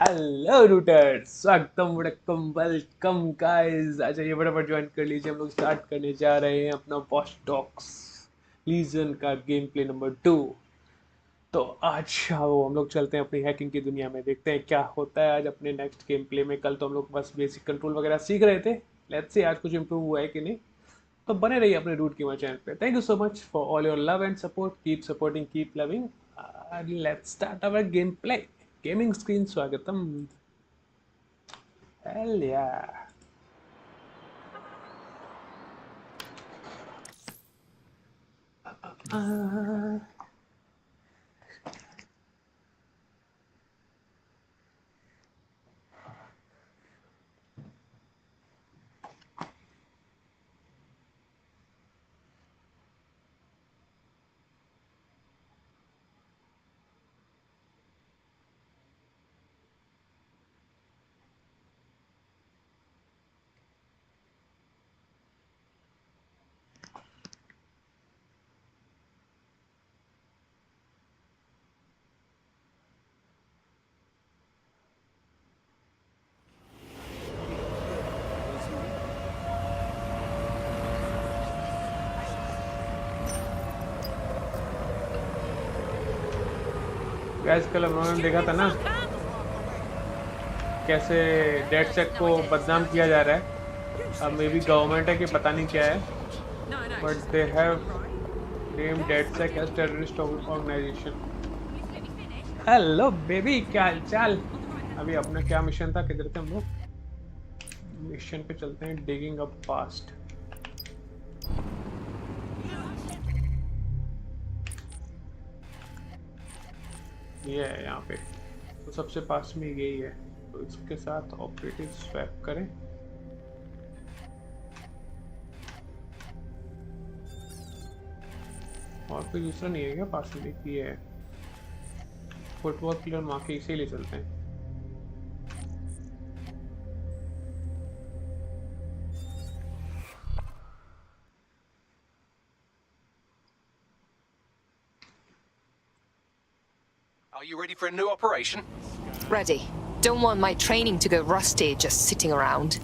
Hello routers, स्वागतम वड़कम welcome guys. आ जाइए फटाफट ज्वाइन कर लीजिए। हम लोग स्टार्ट करने जा रहे हैं अपना वॉच डॉग्स लीजन का गेम प्ले नंबर 2। तो आज आओ हम लोग चलते हैं अपनी हैकिंग की दुनिया में, देखते हैं क्या होता है आज अपने नेक्स्ट गेम प्ले में। कल तो हम लोग बस बेसिक कंट्रोल वगैरह सीख रहे थे। लेट्स सी आज कुछ इंप्रूव हुआ है कि नहीं। तो बने रहिए अपने रूट की चैनल पे। Thank you so much for all your love and support. Keep supporting, keep loving. Let's start our game play. Gaming screen स्वागतम। Hell yeah. Uh, गैस कल हम लोगों ने देखा था ना कैसे डेड सेट को बदनाम किया जा रहा है। अब मे बी गवर्नमेंट है कि पता नहीं क्या है, but they have name dead set as terrorist organisation. Hello baby, क्या हाल चाल। अभी अपना क्या मिशन था, किधर थे हम लोग। मिशन पे चलते हैं, डिगिंग अप फास्ट। ये है यहाँ पे, तो सबसे पास में यही है, तो इसके साथ ऑपरेटिव स्वैप करें। और कोई दूसरा नहीं है क्या पास में? देखिए है फुटबॉल प्लेयर मार के, इसे ले चलते हैं। Are you ready for a new operation? Ready. Don't want my training to go rusty just sitting around.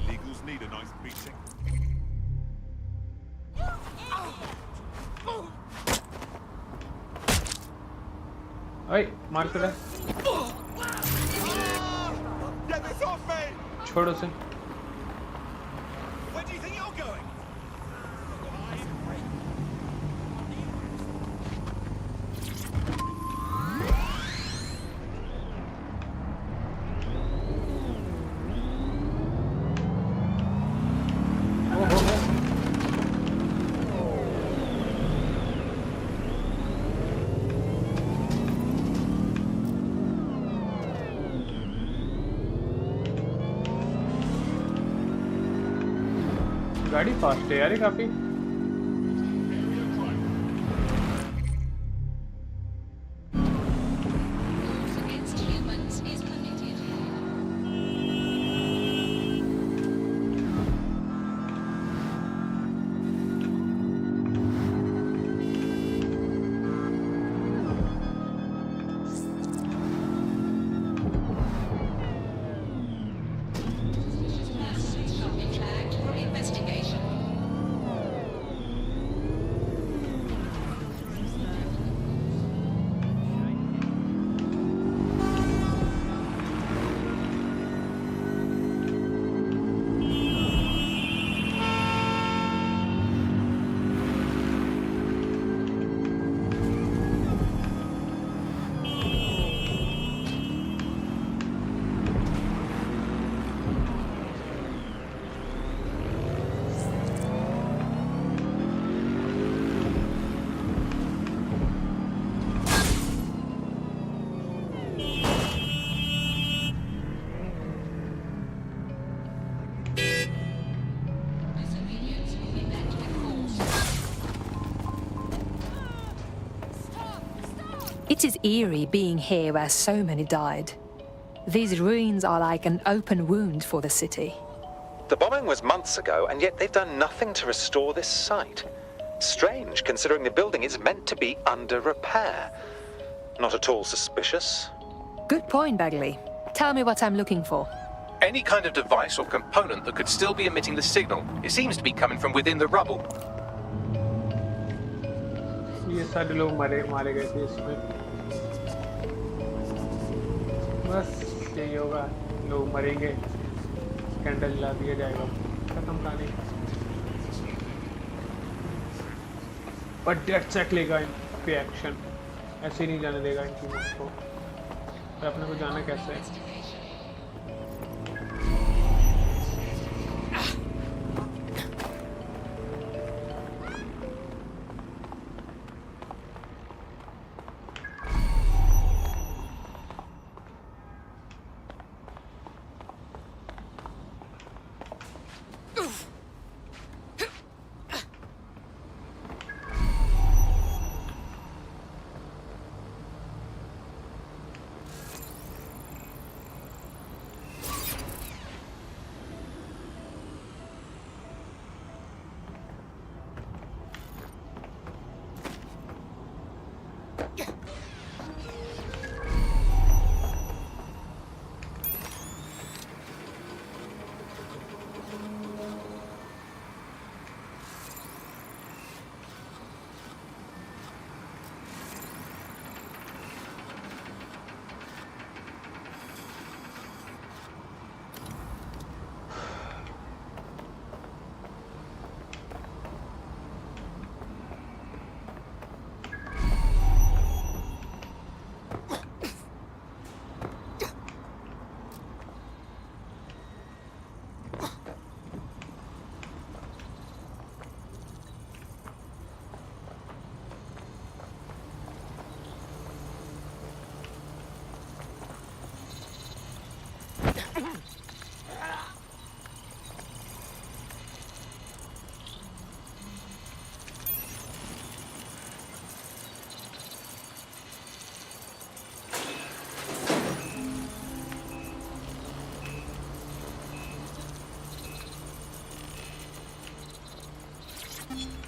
Legals need a nice beating. ओए मार कर Get this off me! छोड़ उसे। Where do you think you're going? गाड़ी fast है यार ये काफी। It is eerie being here where so many died. These ruins are like an open wound for the city. The bombing was months ago, and yet they've done nothing to restore this site. Strange, considering the building is meant to be under repair. Not at all suspicious. Good point, Bagley. Tell me what I'm looking for. Any kind of device or component that could still be emitting the signal. It seems to be coming from within the rubble. ये सारे लोग मारे गए थे इसमें। बस यही होगा, लोग मरेंगे, कैंडल जला दिया जाएगा, खत्म कहानी। बट डेट चेक लेगा इन पे एक्शन, ऐसे नहीं जाने देगा इन चीज़ों को। तो अपने को जाना कैसे है?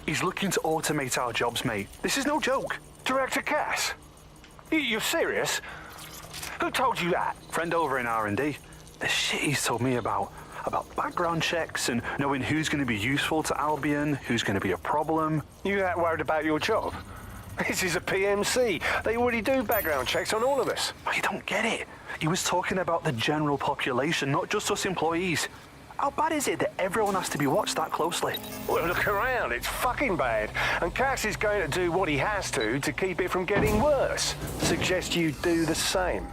He's looking to automate our jobs, mate. This is no joke. Director Cass? You're serious? Who told you that? Friend over in R&D. The shit he's told me about background checks and knowing who's going to be useful to Albion, who's going to be a problem. You that worried about your job? This is a PMC. They already do background checks on all of us. But you don't get it. He was talking about the general population, not just us employees. How bad is it that everyone has to be watched that closely? Well, look around. It's fucking bad. And Cass is going to do what he has to keep it from getting worse. Suggest you do the same.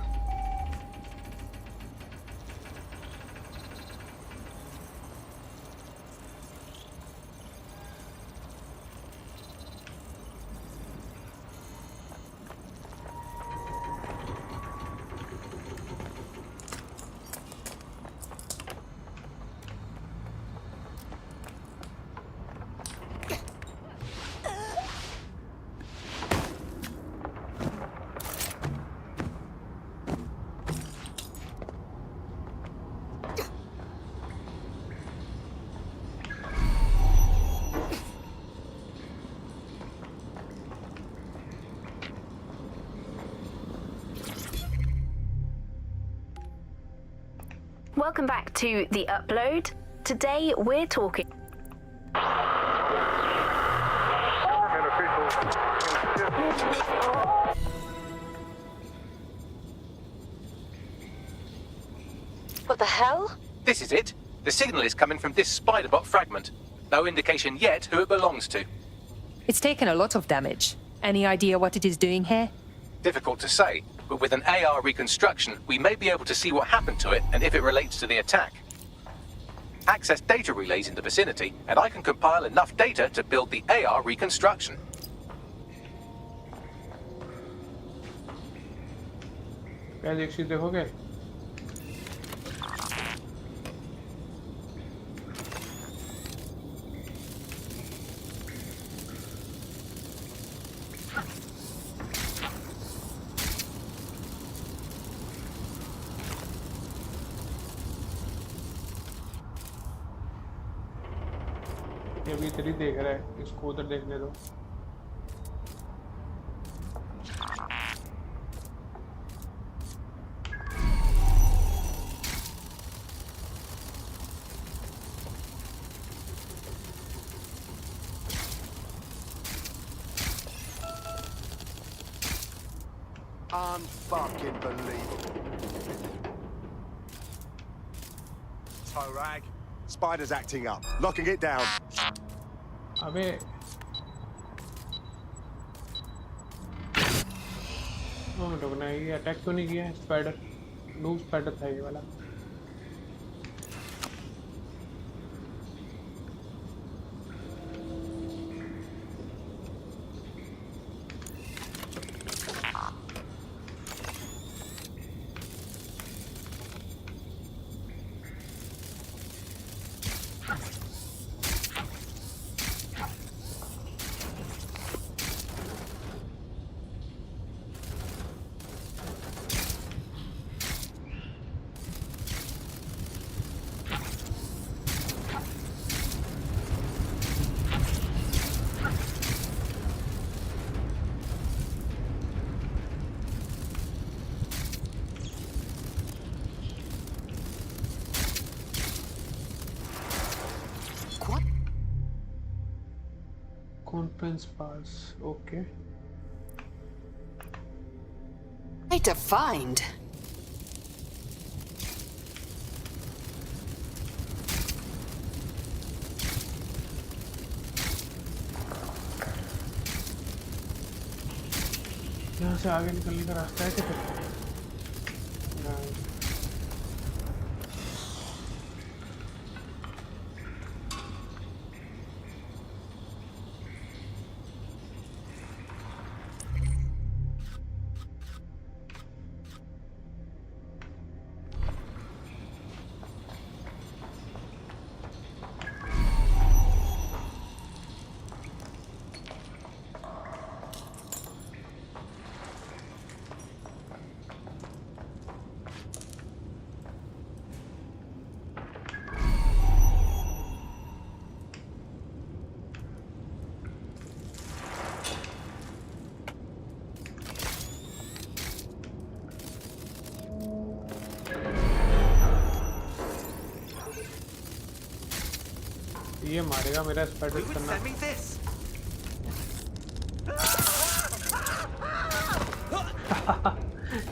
Welcome back to The Upload. Today we're talking... What the hell? This is it. The signal is coming from this spiderbot fragment. No indication yet who it belongs to. It's taken a lot of damage. Any idea what it is doing here? Difficult to say, but with an AR reconstruction, we may be able to see what happened to it and if it relates to the attack. Access data relays in the vicinity, and I can compile enough data to build the AR reconstruction. पहले एक चीज देखोगे ये अभी इधर ही देख रहा है, इसको उधर देखने दो। Unfucking believable. Torag. Spider's acting up. Locking it down. अबे रुकना है, ये अटैक तो नहीं किया है स्पाइडर? नूब स्पाइडर था ये वाला। Conference pass, okay. Quite a find. यहाँ से आगे निकलने का रास्ता है क्या फिर? नहीं। ये मारेगा मेरा स्पाइडर करना।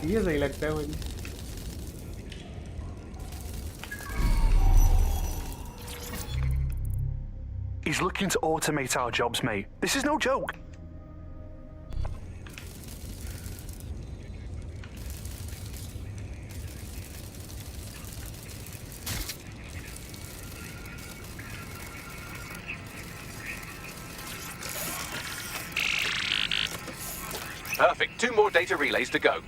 ये सही लगता है मुझे। He's looking to automate our jobs, mate. This is no joke. Perfect. 2 more data relays to go.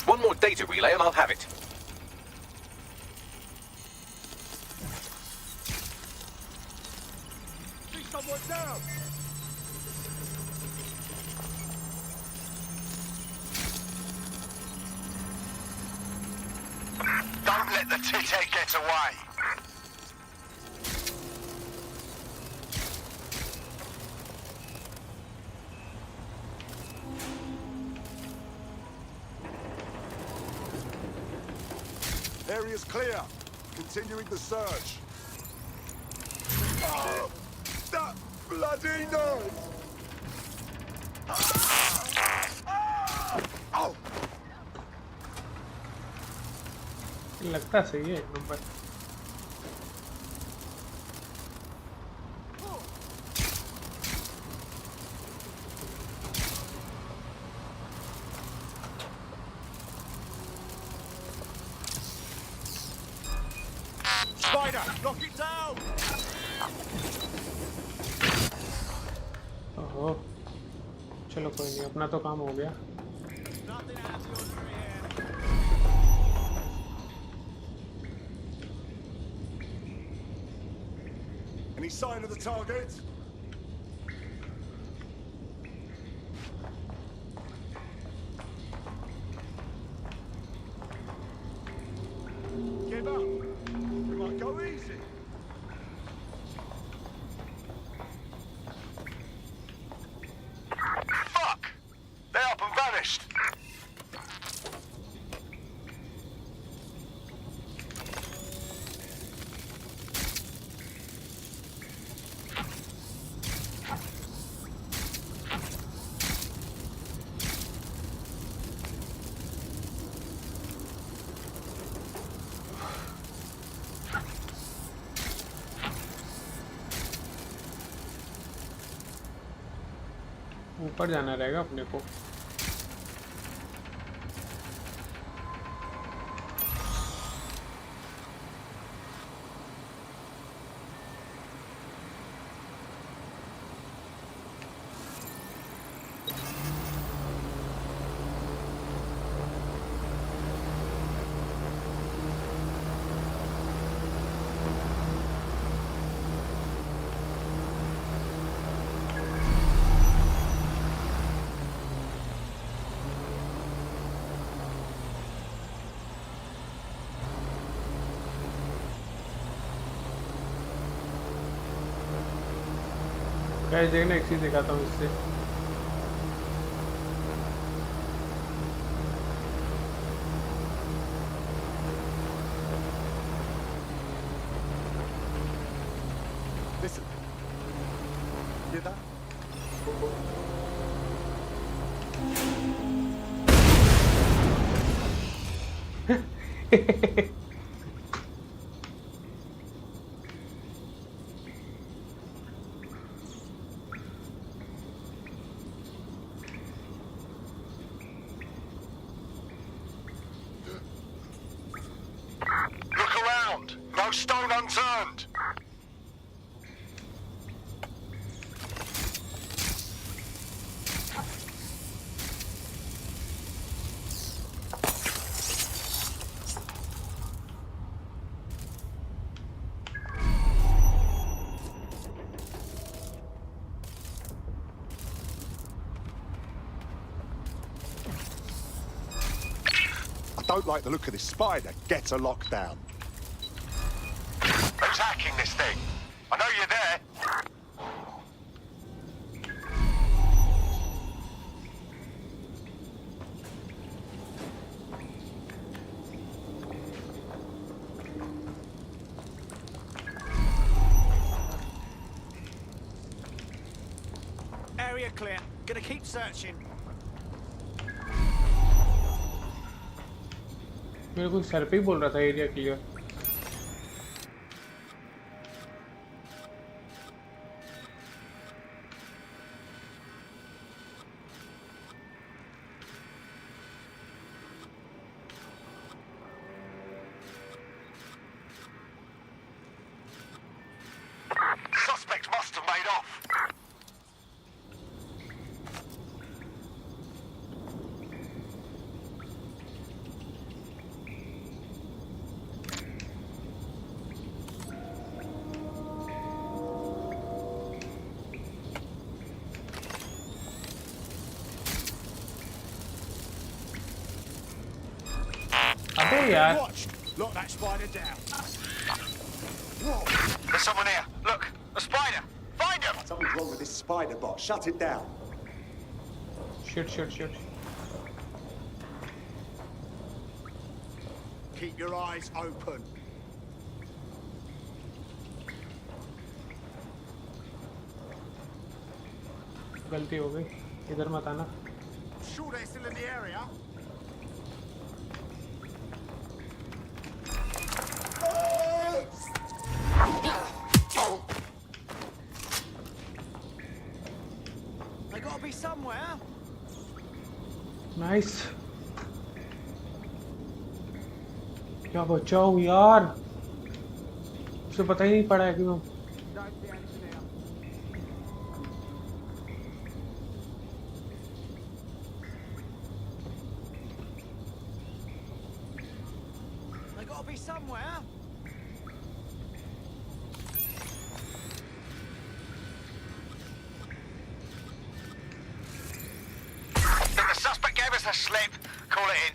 One more data relay and I'll have it. See someone down. Tithead gets away. Area's clear. Continuing the search. Oh, that bloody noise! Oh! लगता सही है number. Spider, knock it down! ओहो, चलो कोई नहीं, अपना तो काम हो गया. Any sign of the target? Give up. We might go easy. Fuck! They're up and vanished. ऊपर जाना रहेगा अपने को. गाइस देखना, एक चीज दिखाता हूँ इससे. Listen. Hear that? Look around. No stone unturned. I don't like the look of this spider. Get a lockdown. Who's hacking this thing? I know you're there. Area clear. Gonna keep searching. मेरे को sir पे ही बोल रहा था area clear. Suspect must have made off. अबे यार, Watched. Lock that spider down. There's someone here. Look, a spider. Find him. Something's wrong with this spider bot. Shut it down. Shit. Keep your eyes open. गलती हो गई, इधर मत आना। Sure they're still in the area? They gotta be somewhere. Nice. क्या बचाओ यार, उसे पता ही नहीं पड़ा है कि मैं They gotta be somewhere. Think the suspect gave us a slip. Call it in.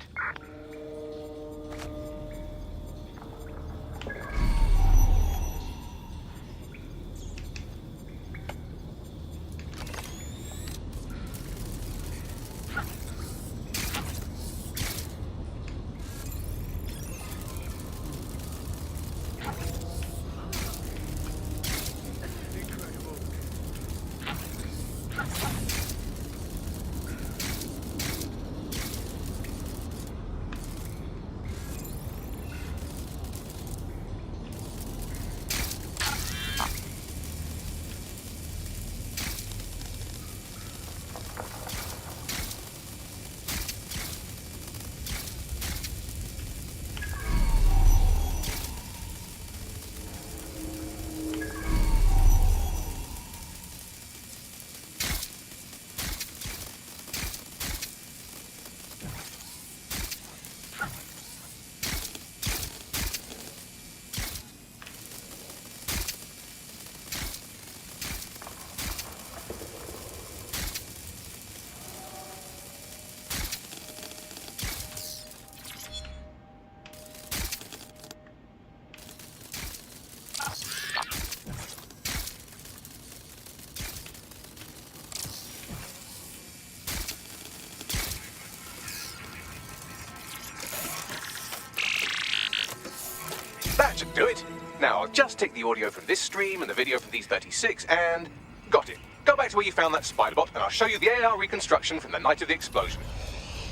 That should do it. Now, I'll just take the audio from this stream and the video from these 36 and... Got it. Go back to where you found that spider bot and I'll show you the AR reconstruction from the night of the explosion.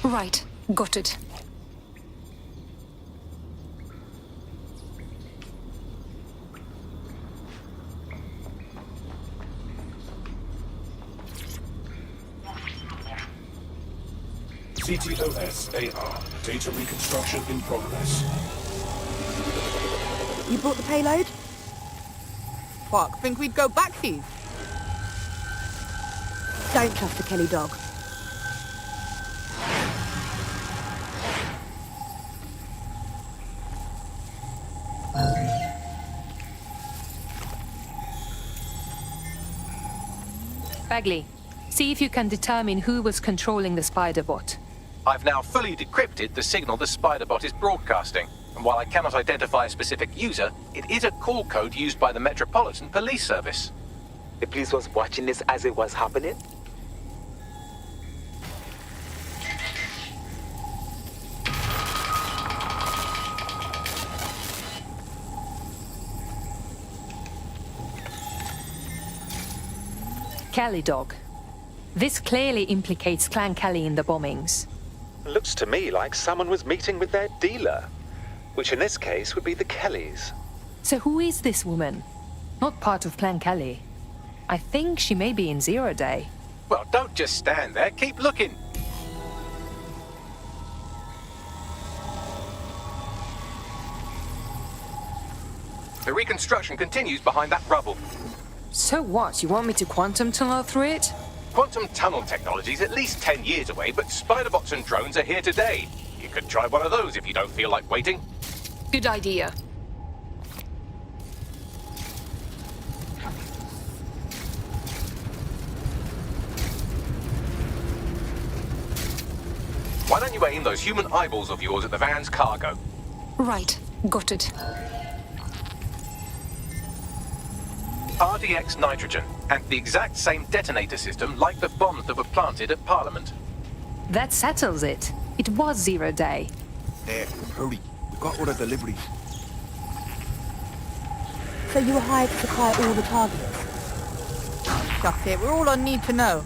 Right, got it. CTOS AR. Data reconstruction in progress. You brought the payload? Fuck, think we'd go back for you? Don't trust the Kelly dog. Bagley, see if you can determine who was controlling the spider bot. I've now fully decrypted the signal the spider bot is broadcasting. And while I cannot identify a specific user, it is a call code used by the Metropolitan Police Service. The police was watching this as it was happening? Kelly dog. This clearly implicates Clan Kelly in the bombings. Looks to me like someone was meeting with their dealer, which in this case would be the Kellys. So who is this woman? Not part of Clan Kelly. I think she may be in Zero Day. Well, don't just stand there, keep looking. The reconstruction continues behind that rubble. So what? You want me to quantum tunnel through it? Quantum tunnel technology is at least 10 years away, but spider bots and drones are here today. You could try one of those if you don't feel like waiting. Good idea. Why don't you aim those human eyeballs of yours at the van's cargo? Right. Got it. RDX nitrogen, and the exact same detonator system like the bombs that were planted at Parliament. That settles it. It was 0 day. There, hurry. We've got all the deliveries. So you were hired to supply all the targets? That's it. We're all on need to know.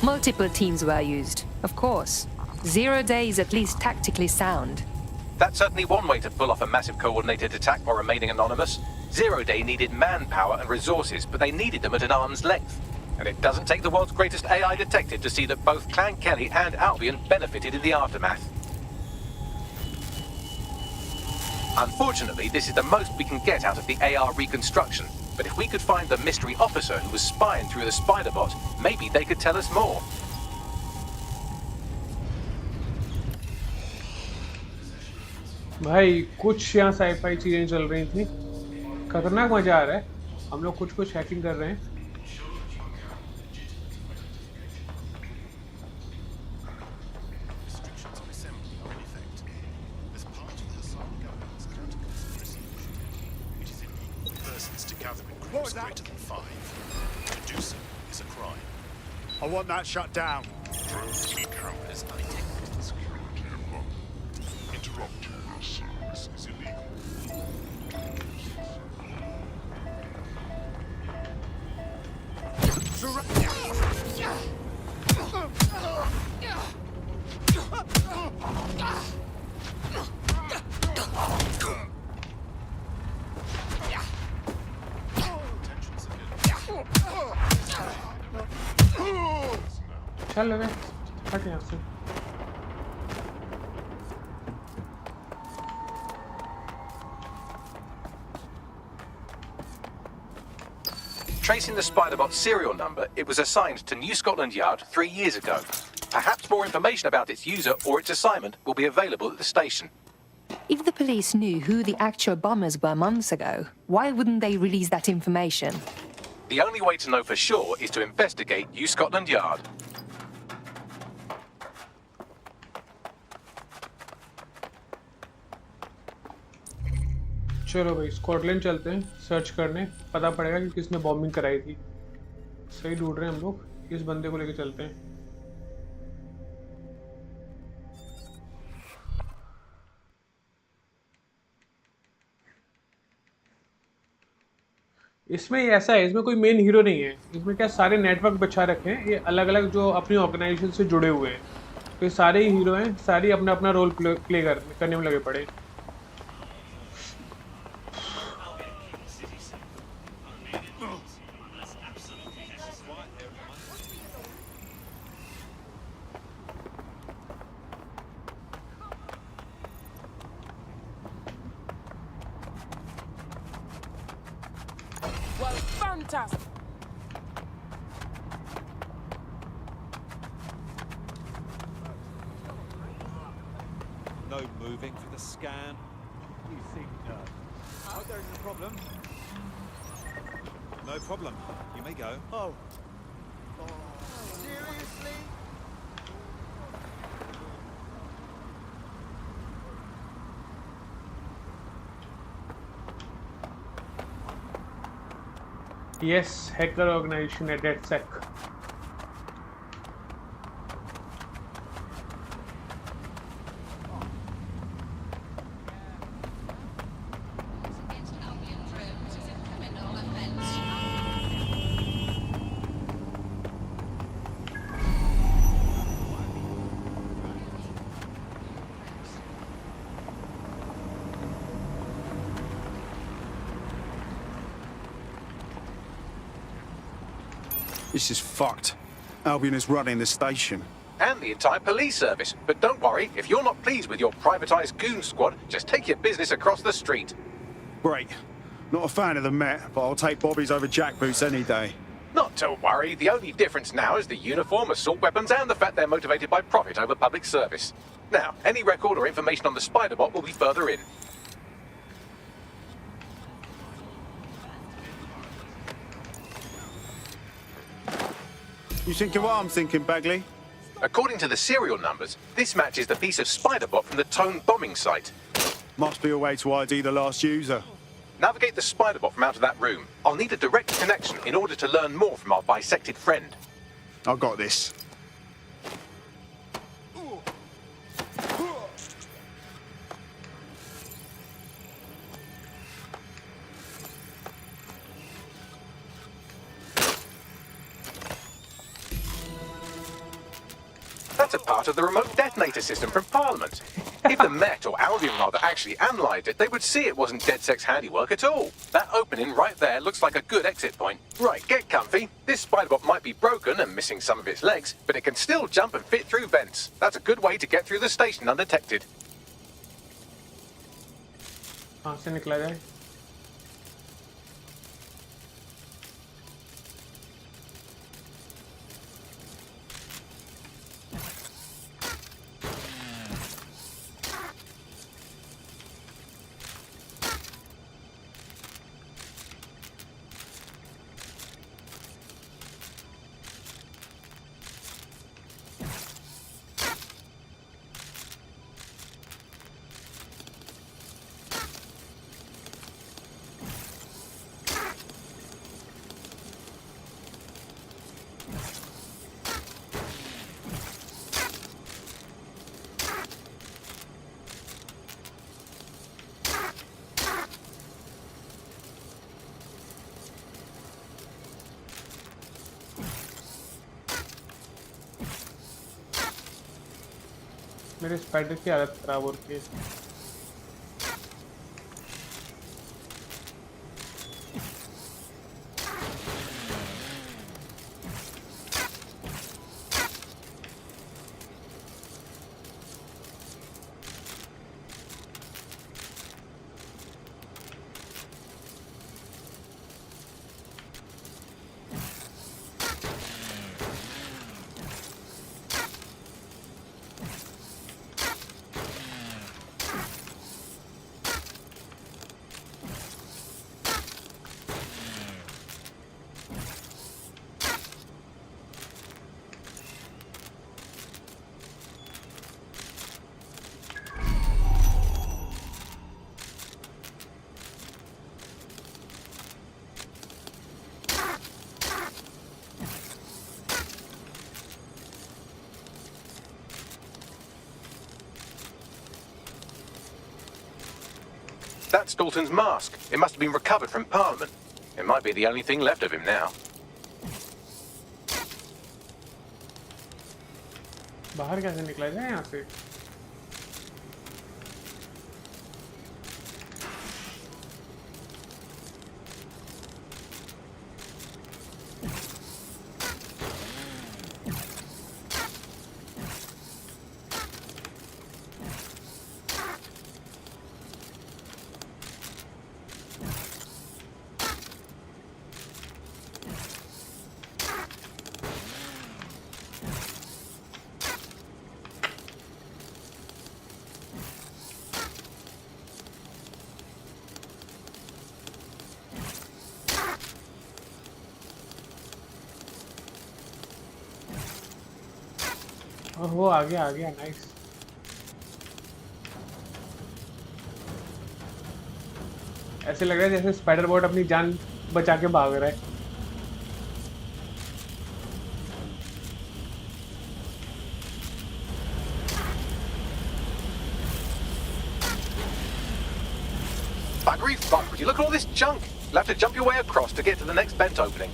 Multiple teams were used, of course. 0 day is at least tactically sound. That's certainly one way to pull off a massive coordinated attack while remaining anonymous. 0 day needed manpower and resources, but they needed them at an arm's length. And it doesn't take the world's greatest AI detective to see that both Clan Kelly and Albion benefited in the aftermath. Unfortunately, this is the most we can get out of the AR reconstruction. But if we could find the mystery officer who was spying through the spider bot, maybe they could tell us more. भाई कुछ यहाँ sci-fi चीजें चल रही थी, खतरनाक मजा आ रहा है. हम लोग कुछ हैकिंग कर रहे हैं. I want that shut down. Interrupting your service is illegal. चल वे हट यहाँ से. Tracing the Spiderbot serial number, it was assigned to New Scotland Yard 3 years ago. Perhaps more information about its user or its assignment will be available at the station. If the police knew who the actual bombers were months ago, why wouldn't they release that information? The only way to know for sure is to investigate New Scotland Yard. चलो भाई Scotland चलते हैं search करने, पता पड़ेगा कि किसने bombing कराई थी. सही ढूंढ रहे हैं हम लोग. इस बंदे को लेके चलते हैं. इसमें ऐसा है, इसमें कोई मेन हीरो नहीं है. इसमें क्या सारे नेटवर्क बिछा रखे हैं, ये अलग अलग जो अपनी ऑर्गेनाइजेशन से जुड़े हुए हैं. तो ये सारे ही हीरो हैं, सारे अपना अपना रोल प्ले करने में लगे पड़े. Well, fantastic. No moving for the scan. You think oh, there's a problem. No problem. You may go. Oh. Seriously? Yes, hacker organization at DedSec. This is fucked. Albion is running the station. And the entire police service. But don't worry, if you're not pleased with your privatized goon squad, just take your business across the street. Great. Not a fan of the Met, but I'll take Bobby's over jackboots any day. Not to worry, the only difference now is the uniform, assault weapons, and the fact they're motivated by profit over public service. Now, any record or information on the Spiderbot will be further in. You thinking what I'm thinking, Bagley? According to the serial numbers, this matches the piece of spider bot from the Tone bombing site. Must be a way to ID the last user. Navigate the spider bot from out of that room. I'll need a direct connection in order to learn more from our bisected friend. I got this. That's a part of the remote detonator system from Parliament. If the Met, or Albion rather, actually analysed it, they would see it wasn't DedSec's handiwork at all. That opening right there looks like a good exit point. Right, get comfy. This spiderbot might be broken and missing some of its legs, but it can still jump and fit through vents. That's a good way to get through the station undetected. कहाँ से निकला जाए? मेरे spider की हालत खराब हो रही है। That's Dalton's mask. It must have been recovered from Parliament. It might be the only thing left of him now. बाहर कैसे निकला जाए यहाँ से? और वो आ गया नाइस। ऐसे लग रहा है जैसे स्पाइडर बोट अपनी जान बचा के भाग रहा है। Buggery fuck, would you look at all this junk? You'll have to jump your way across to get to the next vent opening.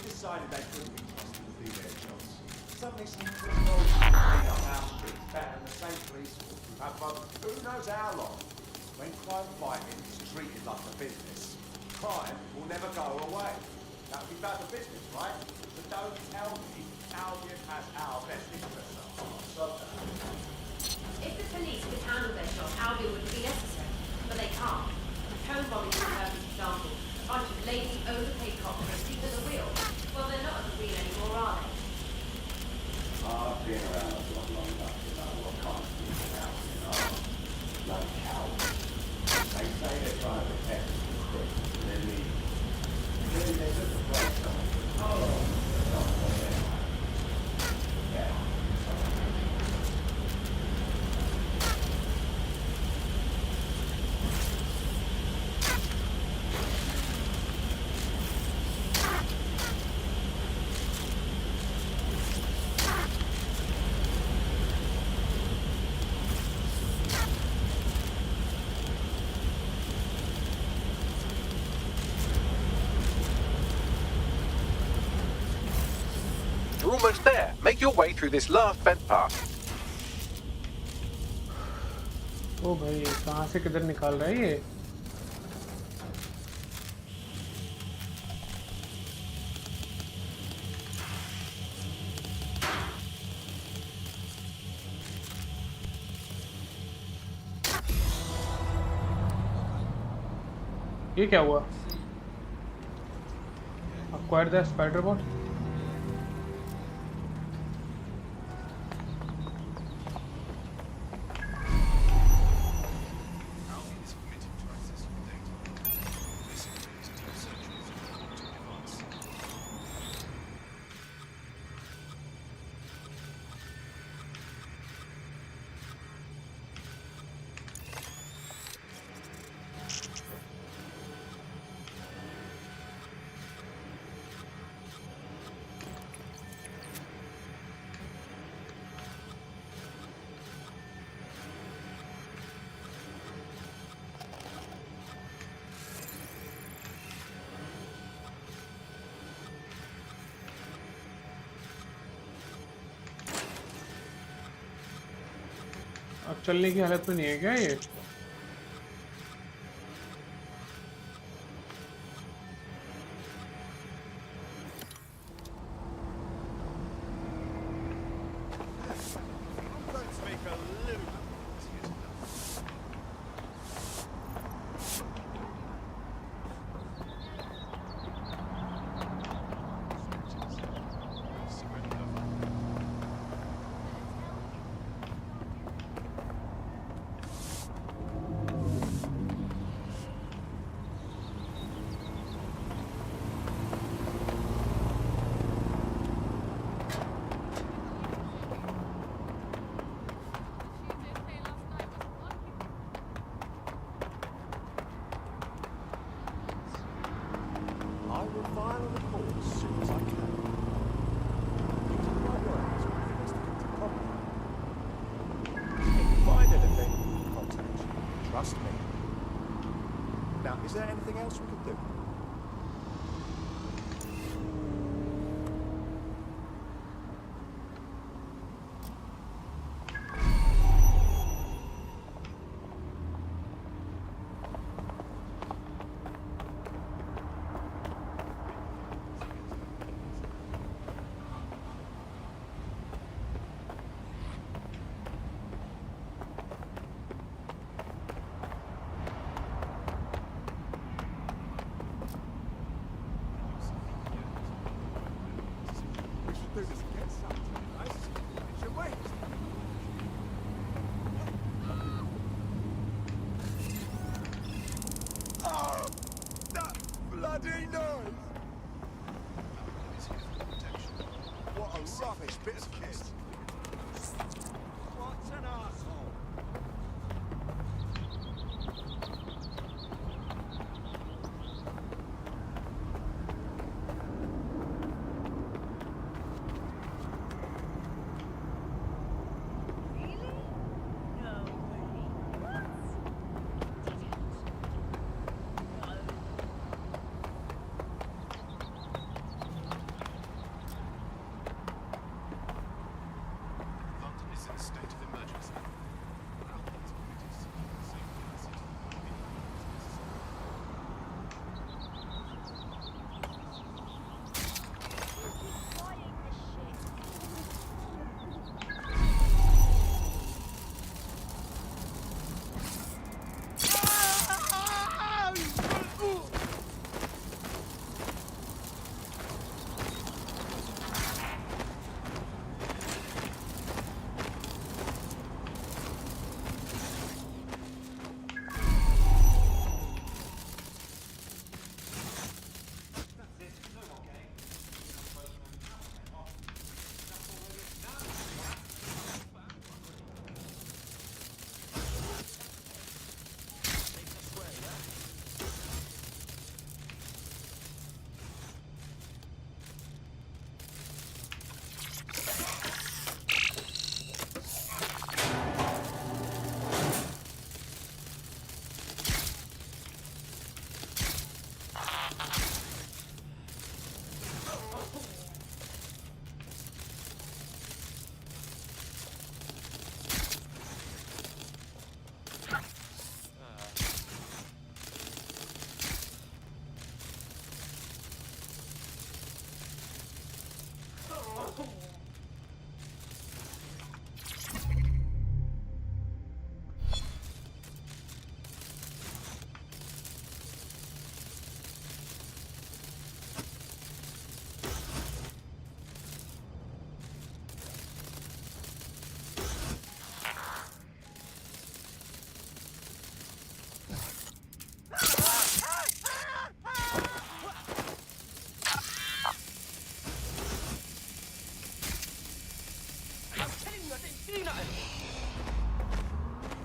Decided they couldn't be trusted to do their jobs. Suddenly some criminals beat up our streets better than the same police force we've had for who knows how long. When crime fighting is treated like a business, crime will never go away. That would be bad for business, right? So don't tell me Albion has our best interests at heart. So If the police could handle their job, Albion wouldn't be necessary. But they can't. The cone bombing is a perfect example. A bunch of lazy, overpaid cops are asleep at the wheel. Well, they're not at the wheel anymore, are they? I've been around a lot long enough to know what kind of people Albion are. Like cowards. They say they're trying to protect us from crooks, but they're leaving. Then they're just afraid someone will come along and stop what they're doing. Yeah. You're almost there. Make your way through this last vent path. ओ भाई कहाँ से किधर निकाल रहा है ये? ये क्या हुआ? Acquire the spider bot. अब चलने की हालत में नहीं है क्या ये? Trust me. Now, is there anything else we could do?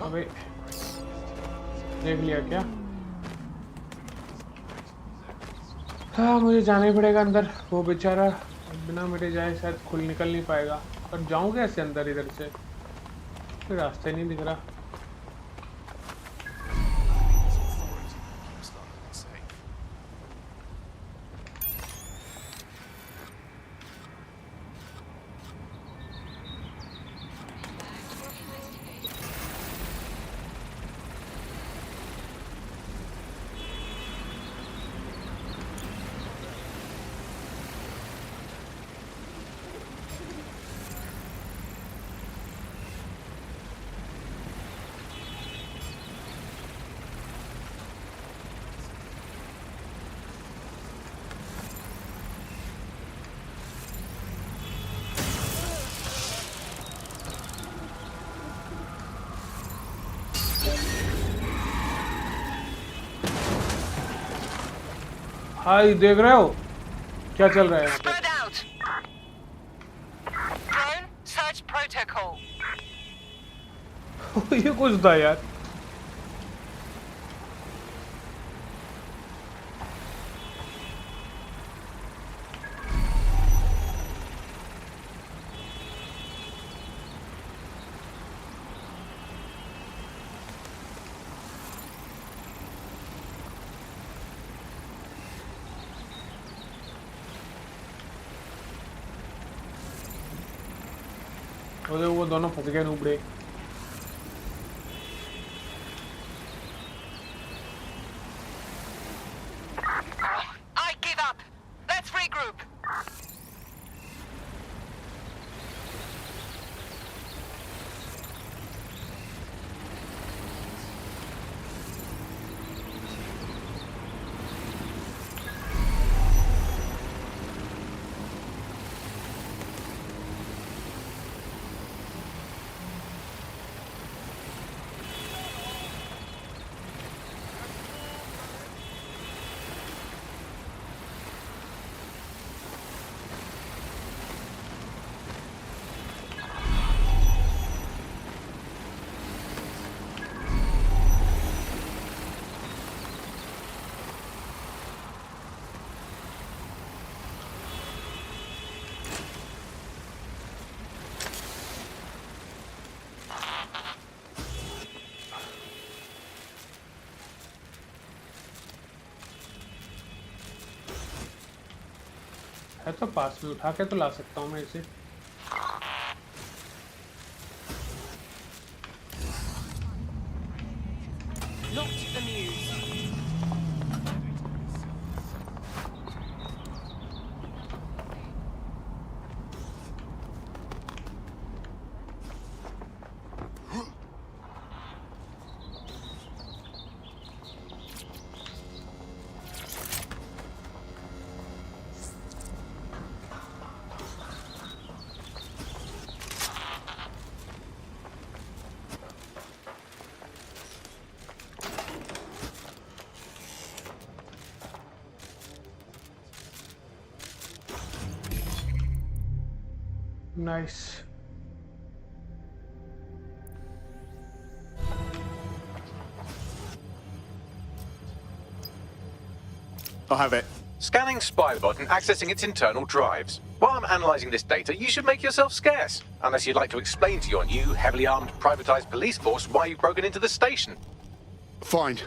अबे देख लिया क्या? हाँ मुझे जाना ही पड़ेगा अंदर। वो बेचारा बिना मेरे जाए शायद खुल निकल नहीं पाएगा। पर जाऊँ कैसे अंदर इधर से? कोई रास्ता ही नहीं दिख रहा। हाय देख रहे हो क्या चल रहा है यहाँ पे? ये कुछ था यार। वो दोनों फंस गए नुबड़े। है तो पास में, उठा के तो ला सकता हूँ मैं इसे। Nice. I have it. Scanning Spybot and accessing its internal drives. While I'm analysing this data, you should make yourself scarce. Unless you'd like to explain to your new, heavily armed, privatised police force why you've broken into the station. Fine.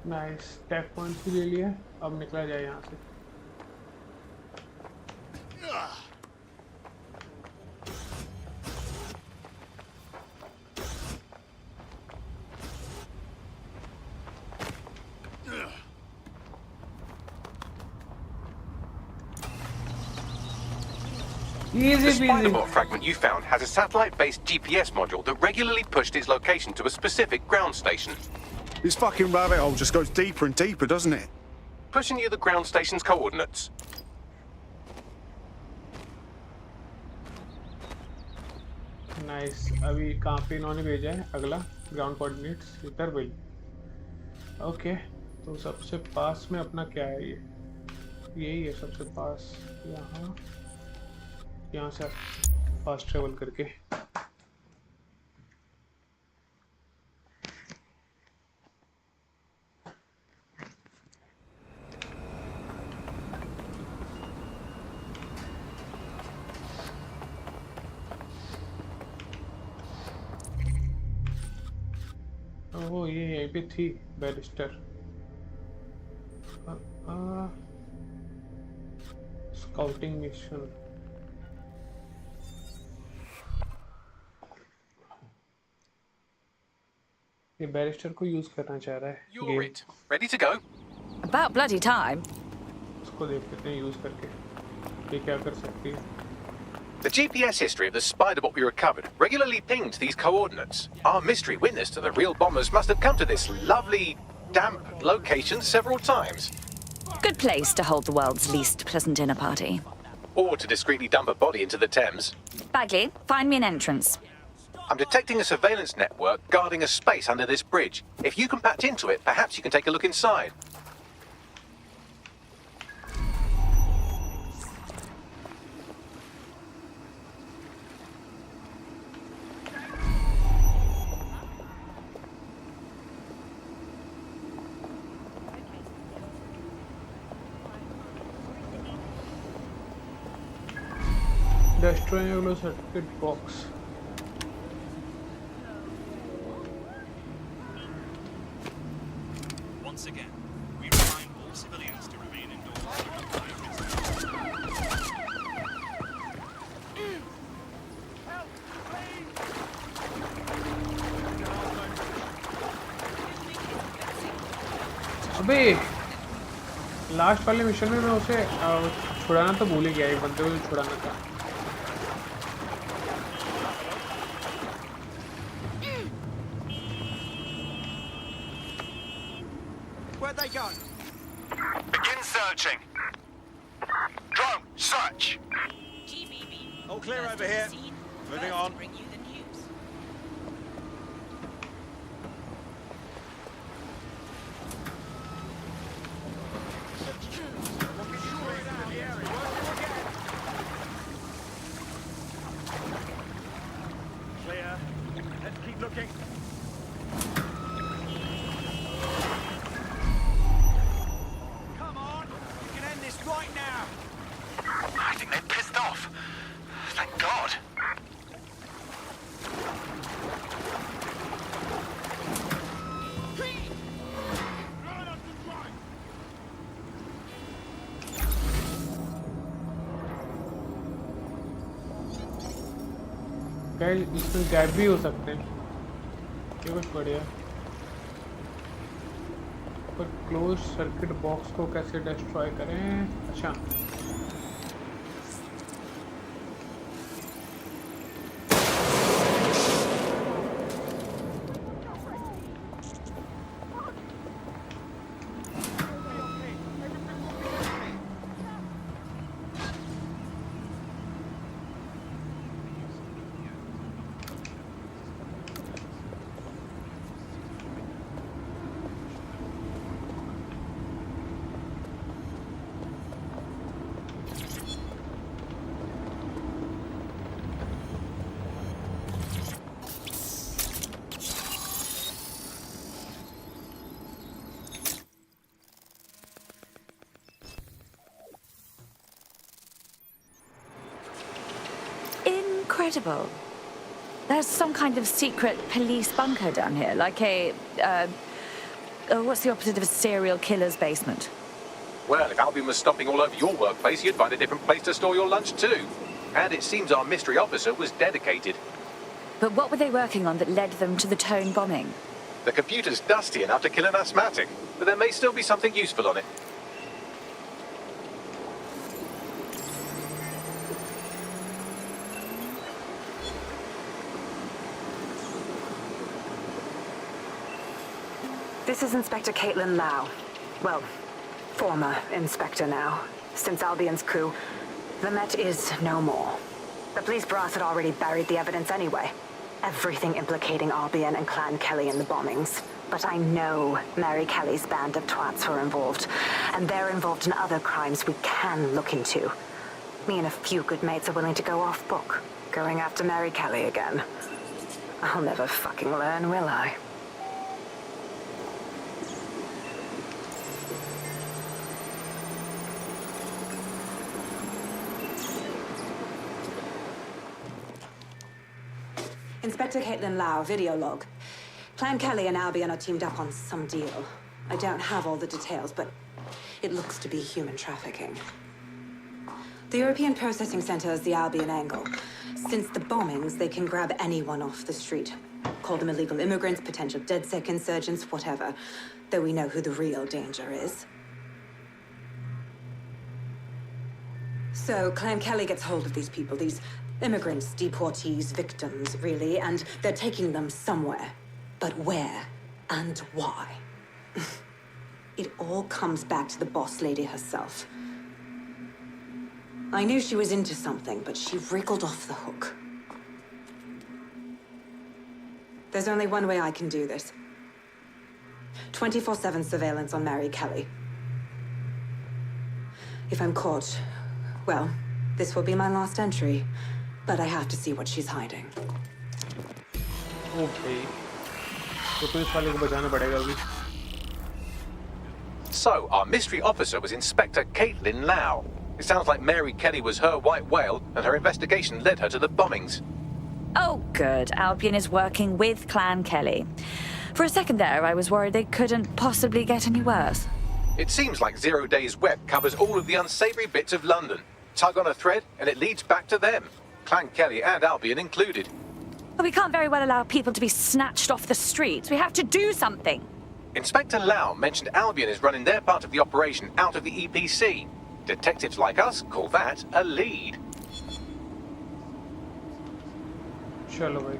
Nice, tag point भी ले लिया। अब निकला जाए यहाँ से। The Spider-Bot fragment you found has a satellite-based GPS module that regularly pushed its location to a specific ground station. This fucking rabbit hole just goes deeper and deeper, doesn't it? Pushing you the ground station's coordinates. Nice. अभी कहाँ पे इन्होंने भेजा है अगला ground coordinates इधर भाई। Okay तो सबसे पास में अपना क्या है, ये यही है सबसे पास। यहाँ से फास्ट ट्रेवल करके ओह ये यहीं पे थी बैरिस्टर। Scouting mission. ये बैरिस्टर को यूज करना चाह रहा है You're game. it. Ready to go? About bloody time. उसको देख लेते हैं यूज करके ये क्या कर सकती है। The GPS history of the spider bot we recovered regularly pinged these coordinates. Our mystery witness to the real bombers must have come to this lovely, damp location several times. Good place to hold the world's least pleasant dinner party. Or to discreetly dump a body into the Thames. Bagley, find me an entrance. I'm detecting a surveillance network guarding a space under this bridge. If you can patch into it, perhaps you can take a look inside. Destroying a circuit box. Once again, we remind all civilians to remain indoors. अबे last वाले mission में मैं उसे छुड़ाना तो भूल ही गया, एक बंदे को छुड़ाना था। Where'd they go? Begin searching. Drone, search. All clear over here. Moving on. Clear. Let's keep looking. Come on, we can end this right now. I think they're pissed off. Thank God. Guys इसमें gap भी हो सकते हैं, ये कुछ बढ़िया। पर close circuit box को कैसे डिस्ट्रॉय करें? अच्छा Incredible. There's some kind of secret police bunker down here, like a, what's the opposite of a serial killer's basement? Well, if Albion was stomping all over your workplace, you'd find a different place to store your lunch too. And it seems our mystery officer was dedicated. But what were they working on that led them to the Tone bombing? The computer's dusty enough to kill an asthmatic, but there may still be something useful on it. This is Inspector Caitlin Lau. Well, former Inspector now. Since Albion's coup, the Met is no more. The police brass had already buried the evidence anyway. Everything implicating Albion and Clan Kelly in the bombings. But I know Mary Kelly's band of twats were involved, and they're involved in other crimes we can look into. Me and a few good mates are willing to go off book, going after Mary Kelly again. I'll never fucking learn, will I? Inspector Caitlin Lau, video log. Clan Kelly and Albion are teamed up on some deal. I don't have all the details, but it looks to be human trafficking. The European Processing Center is the Albion angle. Since the bombings, they can grab anyone off the street. Call them illegal immigrants, potential DedSec insurgents, whatever. Though we know who the real danger is. So Clan Kelly gets hold of these people, these immigrants, deportees, victims, really, and they're taking them somewhere. But where and why? It all comes back to the boss lady herself. I knew she was into something, but she wriggled off the hook. There's only one way I can do this. 24/7 surveillance on Mary Kelly. If I'm caught, well, this will be my last entry. But I have to see what she's hiding. Okay. तो police वाले को बचाना पड़ेगा अभी. So, our mystery officer was Inspector Caitlin Lau. It sounds like Mary Kelly was her white whale, and her investigation led her to the bombings. Oh, good. Albion is working with Clan Kelly. For a second there, I was worried they couldn't possibly get any worse. It seems like Zero Days Web covers all of the unsavory bits of London. Tug on a thread, and it leads back to them. Clan Kelly and Albion included. But we can't very well allow people to be snatched off the streets. We have to do something. Inspector Lau mentioned Albion is running their part of the operation out of the EPC. Detectives like us call that a lead. चलो भाई.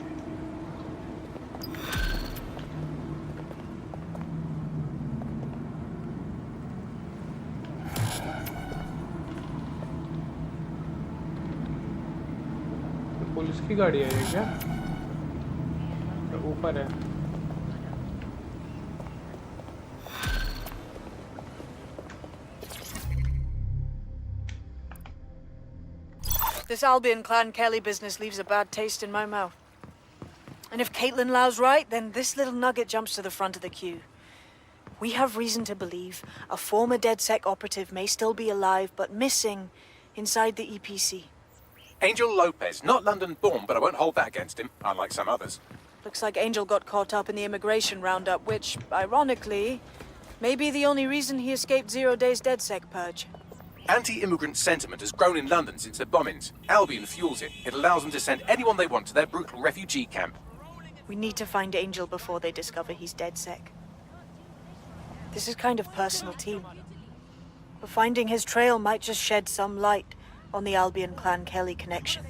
Police की गाड़ी है ये क्या? तो ऊपर है. This Albion Clan Kelly business leaves a bad taste in my mouth. And if Caitlin Lau's right, then this little nugget jumps to the front of the queue. We have reason to believe a former DedSec operative may still be alive, but missing inside the EPC. Angel Lopez, not London-born, but I won't hold that against him, unlike some others. Looks like Angel got caught up in the immigration roundup, which, ironically, may be the only reason he escaped 0 Days DedSec purge. Anti-immigrant sentiment has grown in London since the bombings. Albion fuels it. It allows them to send anyone they want to their brutal refugee camp. We need to find Angel before they discover he's DedSec. This is kind of personal team. But finding his trail might just shed some light on the Albion Clan Kelly connection.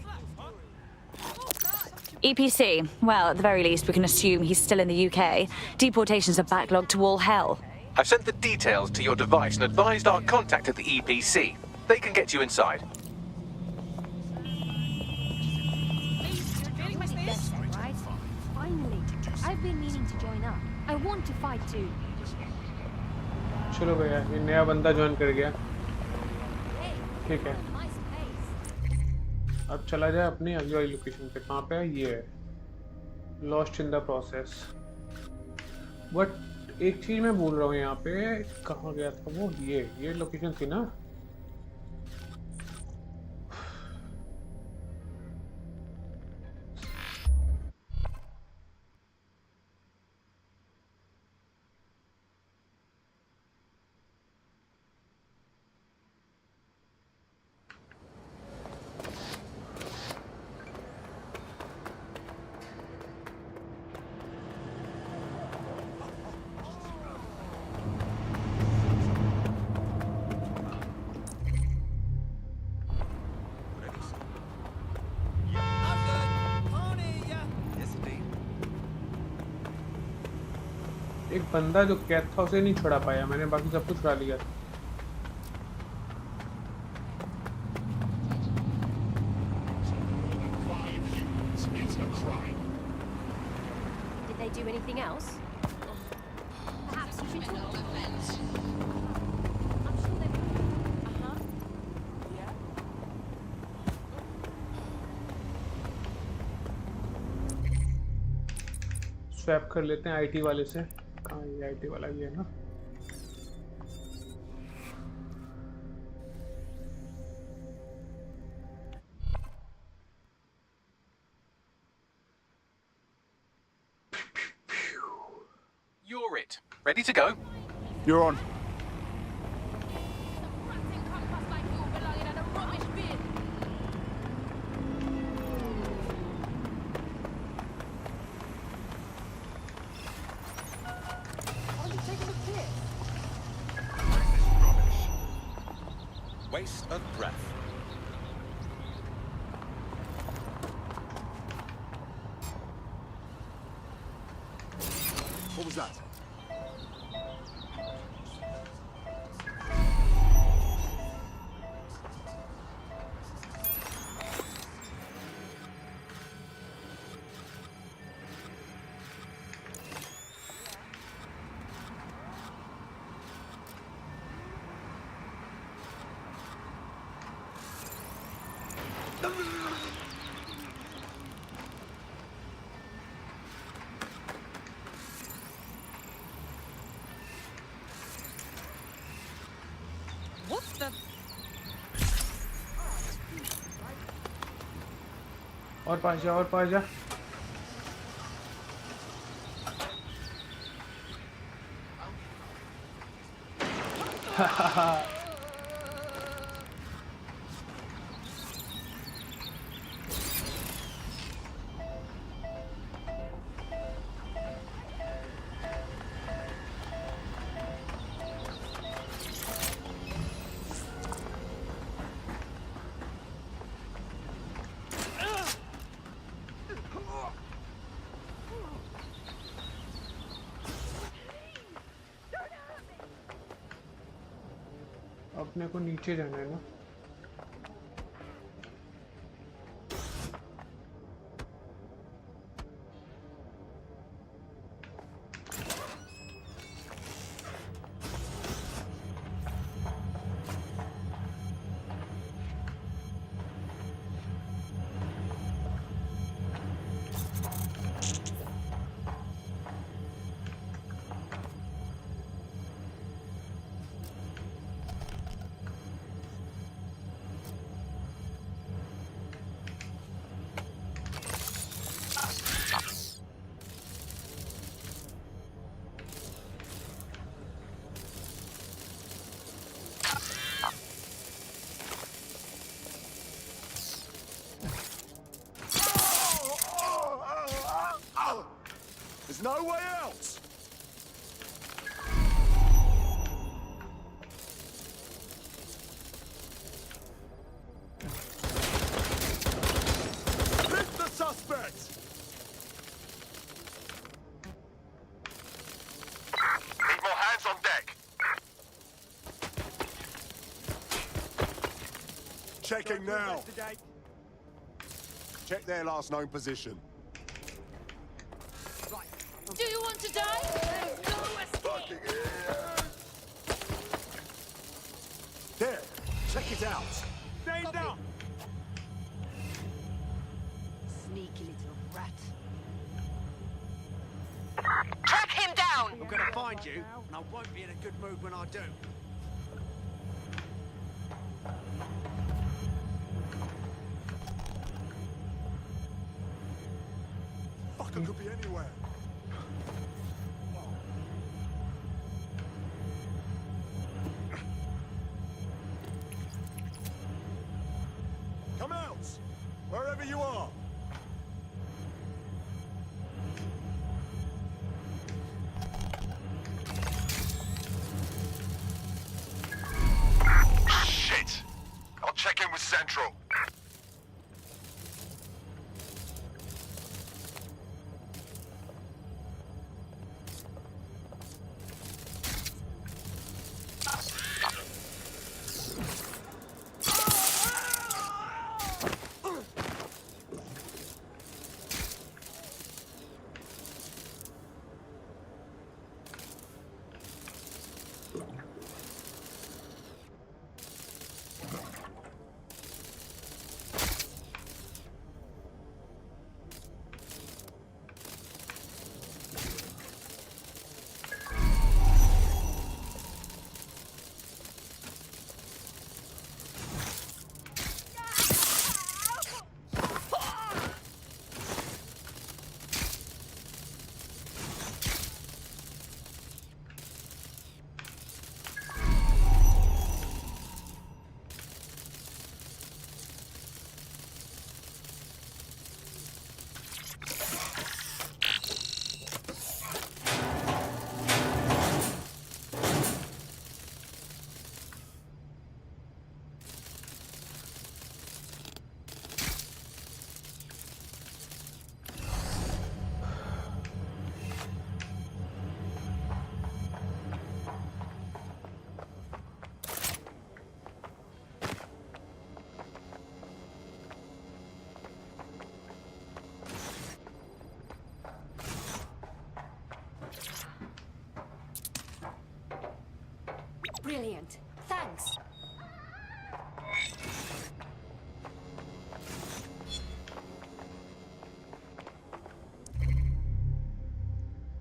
EPC. Well, at the very least, we can assume he's still in the UK. Deportations are backlogged to all hell. I've sent the details to your device and advised our contact at the EPC. They can get you inside. Finally, I've been meaning to join up. I want to fight too. चलो भैया, ये नया बंदा join कर गया. ठीक है. अब चला जाए अपनी अगली वाली लोकेशन पे. कहाँ पे है? ये है. Lost in the process. But एक चीज मैं बोल रहा हूँ यहाँ पे, कहाँ गया था वो? ये लोकेशन थी ना? एक बंदा जो कैद था उसे नहीं छुड़ा पाया मैंने, बाकी सब कुछ छुड़ा लिया. It's a crime. Did they do anything else? Perhaps criminal offense. I'm sure they. Uh-huh. Yeah. Swap कर लेते हैं आईटी वाले से। कहाँ ये आईटी वाला ही है ना? You're it. Ready to go? You're on. Waste of breath. What was that? What the? और पास जा, और पास जा। अपने को नीचे जाना है ना? There's no way else! Lift the suspect! Need more hands on deck. Checking now. Check their last known position. Do you want to die? There, check it out. Stay down. Sneaky little rat. Track him down! I'm gonna find you, and I won't be in a good mood when I do. Fucker could be anywhere. Come out! Wherever you are! Shit! I'll check in with Central.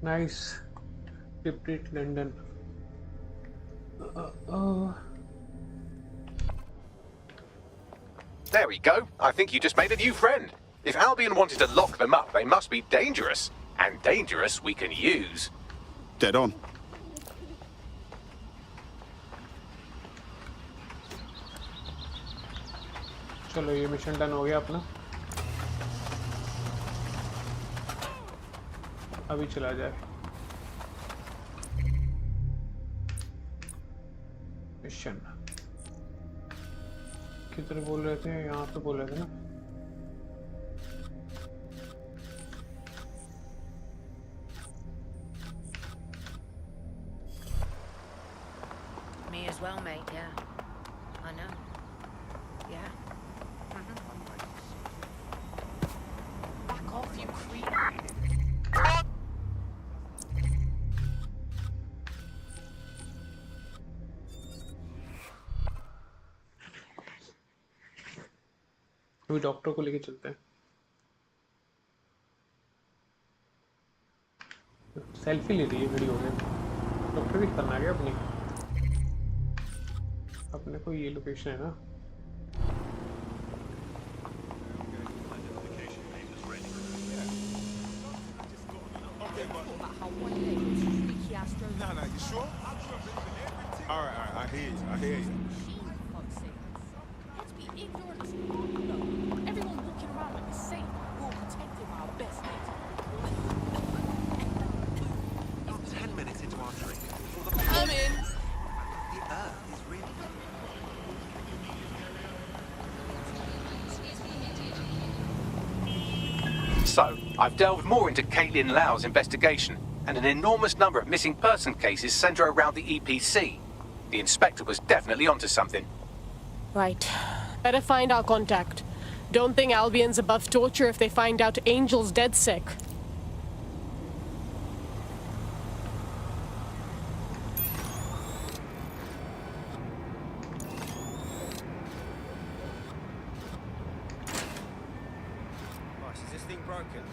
Nice. Repeat London. There we go. I think you just made a new friend. If Albion wanted to lock them up, they must be dangerous. And dangerous we can use. Dead on. चलो ये mission done हो गया अपना. अभी चला जाए. Mission किधर बोल रहे थे? यहाँ पे बोल रहे थे ना. Me as well, mate, yeah. I know. Yeah. Back off, you creep. अभी डॉक्टर को लेके चलते हैं. सेल्फी ले रही है वीडियो में. डॉक्टर भी करना है अपनी. अपने को ये लोकेशन है ना. No, you sure? All right, I hear you. Let's be ignorant. Everyone walking around like it's safe. We're protecting our best mate. 10 minutes into our trip. Come in. The Earth is really... So, I've delved more into Caitlin Lau's investigation, and an enormous number of missing person cases center around the EPC. The inspector was definitely onto something. Right. Better find our contact. Don't think Albion's above torture if they find out Angel's dead sick. Nice, is this thing broken?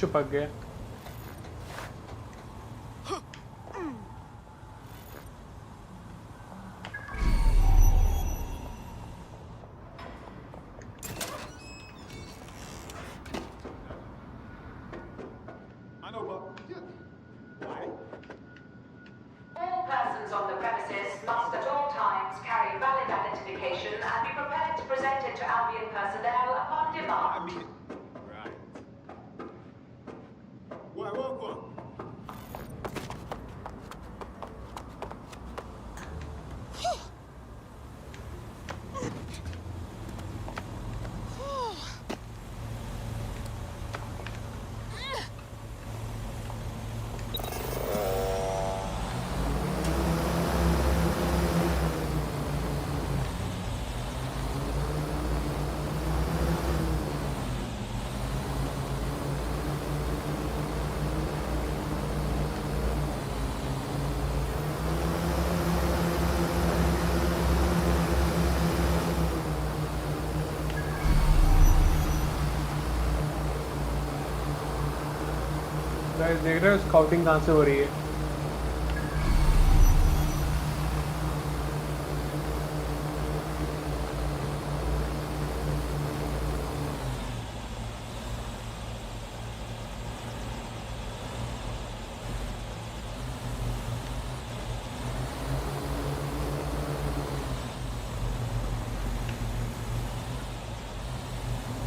चिपक गया. I know, but... Why? All persons on the premises must at all times carry valid identification and be prepared to present it to Albion personnel upon demand. I mean... Right. What? Guys देख रहे हो scouting कहाँ से हो रही है.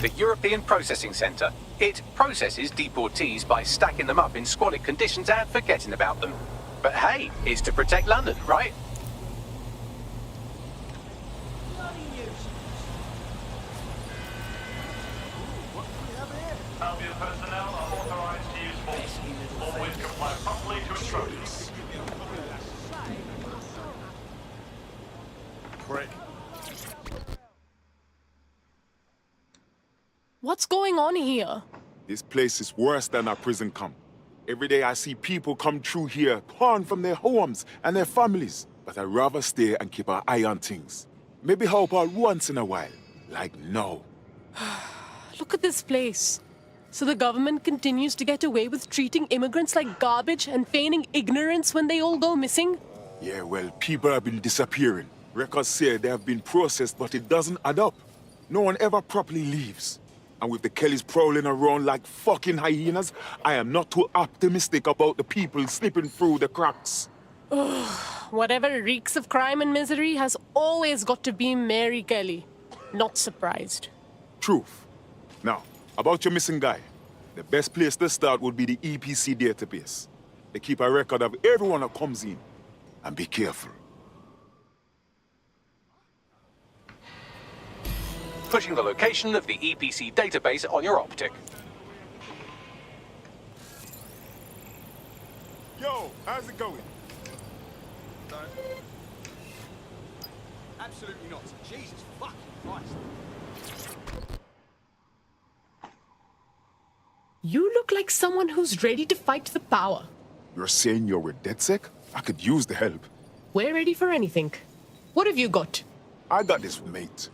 The European Processing Centre. It processes deportees by stacking them up in squalid conditions and forgetting about them. But hey, it's to protect London, right? Albion personnel are authorized to use force. Always comply promptly to instructions. Prick. What's going on here? This place is worse than a prison camp. Every day I see people come through here, torn from their homes and their families. But I'd rather stay and keep an eye on things. Maybe help out once in a while. Like now. Look at this place. So the government continues to get away with treating immigrants like garbage and feigning ignorance when they all go missing? Yeah, well, people have been disappearing. Records say they have been processed, but it doesn't add up. No one ever properly leaves. And with the Kellys prowling around like fucking hyenas, I am not too optimistic about the people slipping through the cracks. Whatever reeks of crime and misery has always got to be Mary Kelly. Not surprised. Truth. Now, about your missing guy. The best place to start would be the EPC database. They keep a record of everyone that comes in. And be careful. Pushing the location of the EPC database on your optic. Yo, how's it going? Absolutely not. Jesus fucking Christ. You look like someone who's ready to fight the power. You're saying you're with DedSec? I could use the help. We're ready for anything. What have you got? I got this mate.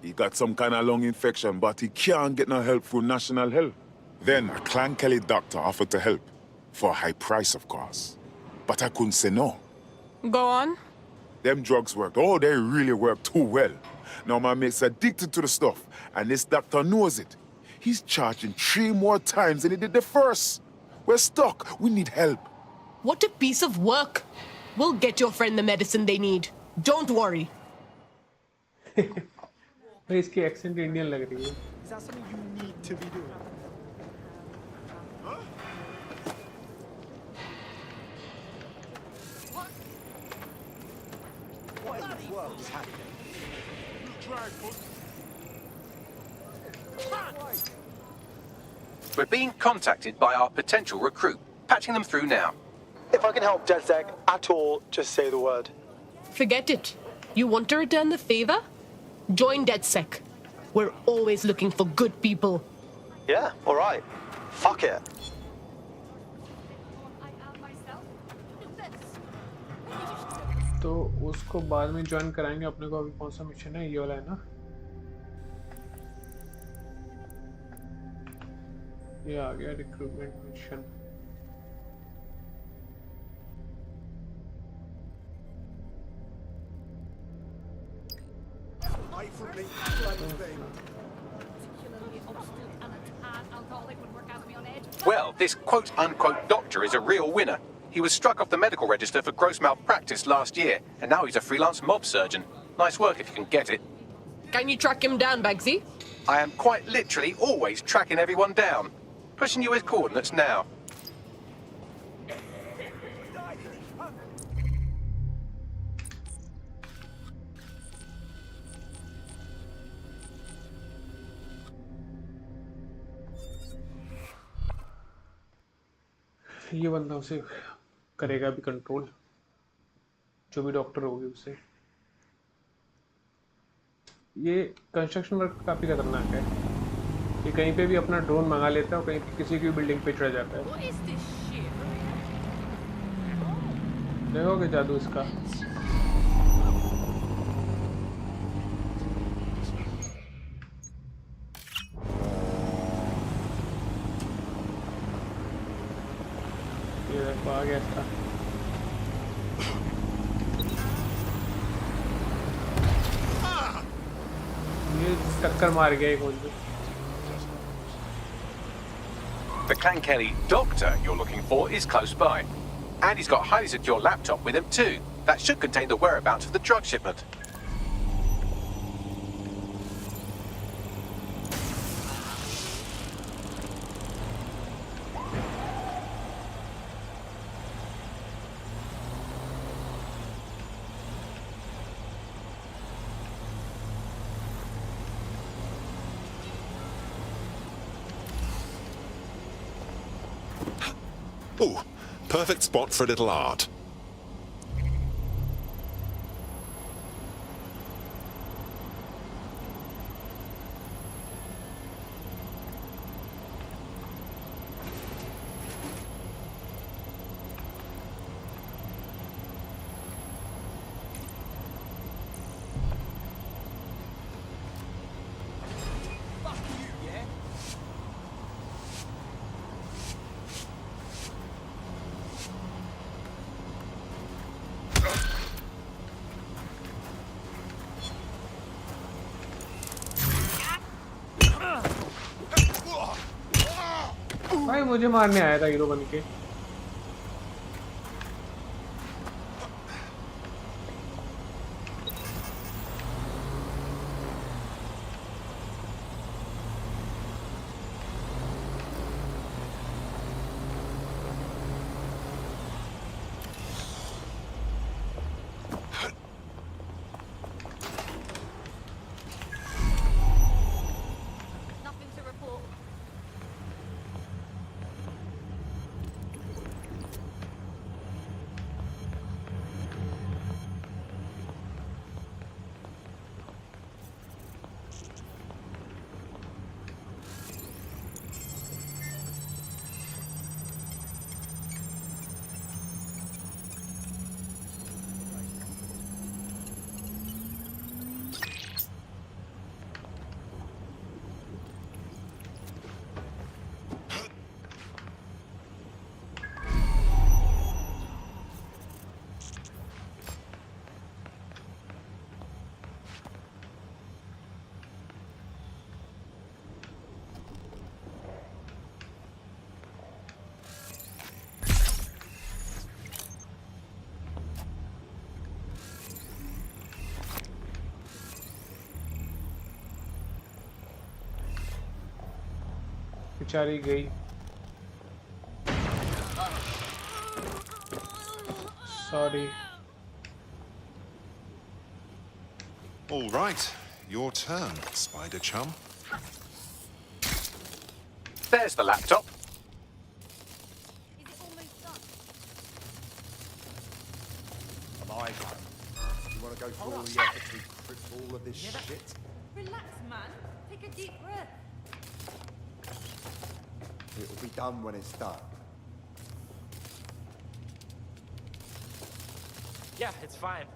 He got some kind of lung infection, but he can't get no help through National Health. Then a Clan Kelly doctor offered to help. For a high price, of course. But I couldn't say no. Go on. Them drugs worked. Oh, they really worked too well. Now my mate's addicted to the stuff, and this doctor knows it. He's charging 3 more times than he did the first. We're stuck. We need help. What a piece of work. We'll get your friend the medicine they need. Don't worry. भाई इसकी accent Indian लग रही है. Is that something you need to be doing? Huh? What in the world is happening? We're being contacted by our potential recruit. Patching them through now. If I can help DedSec at all, just say the word. Forget it. You want to return the favor? Join DedSec. We're always looking for good people. Yeah, all right. Fuck it. तो उसको बाद में join कराएंगे. अपने को अभी कौन सा मिशन है? ये वाला है ना. ये आ गया recruitment mission. Well, this quote-unquote doctor is a real winner. He was struck off the medical register for gross malpractice last year, and now he's a freelance mob surgeon. Nice work if you can get it. Can you track him down, Bagsy? I am quite literally always tracking everyone down. Pushing you with coordinates now. ये बंदा उसे करेगा भी control. जो भी doctor होगी उसे. ये कंस्ट्रक्शन वर्क काफी खतरनाक है. ये कहीं पे भी अपना ड्रोन मंगा लेता है और कहीं किसी की बिल्डिंग पे चढ़ जाता है. देखोगे जादू इसका. ये देखो आ गया इसका. ये टक्कर मार गया एक और. The Clan Kelly doctor you're looking for is close by. And he's got a highly secure laptop with him too. That should contain the whereabouts of the drug shipment. Ooh, perfect spot for a little art. भाई मुझे मारने आया था hero बन के। Nothing to report. बेचारी गई। Sorry. All right, your turn, Spider Chum. There's the laptop. Am I done? You want to go through all the effort to encrypt all of this shit? Relax, man. Take a deep breath. It'll be done when it's done. Yeah, it's fine.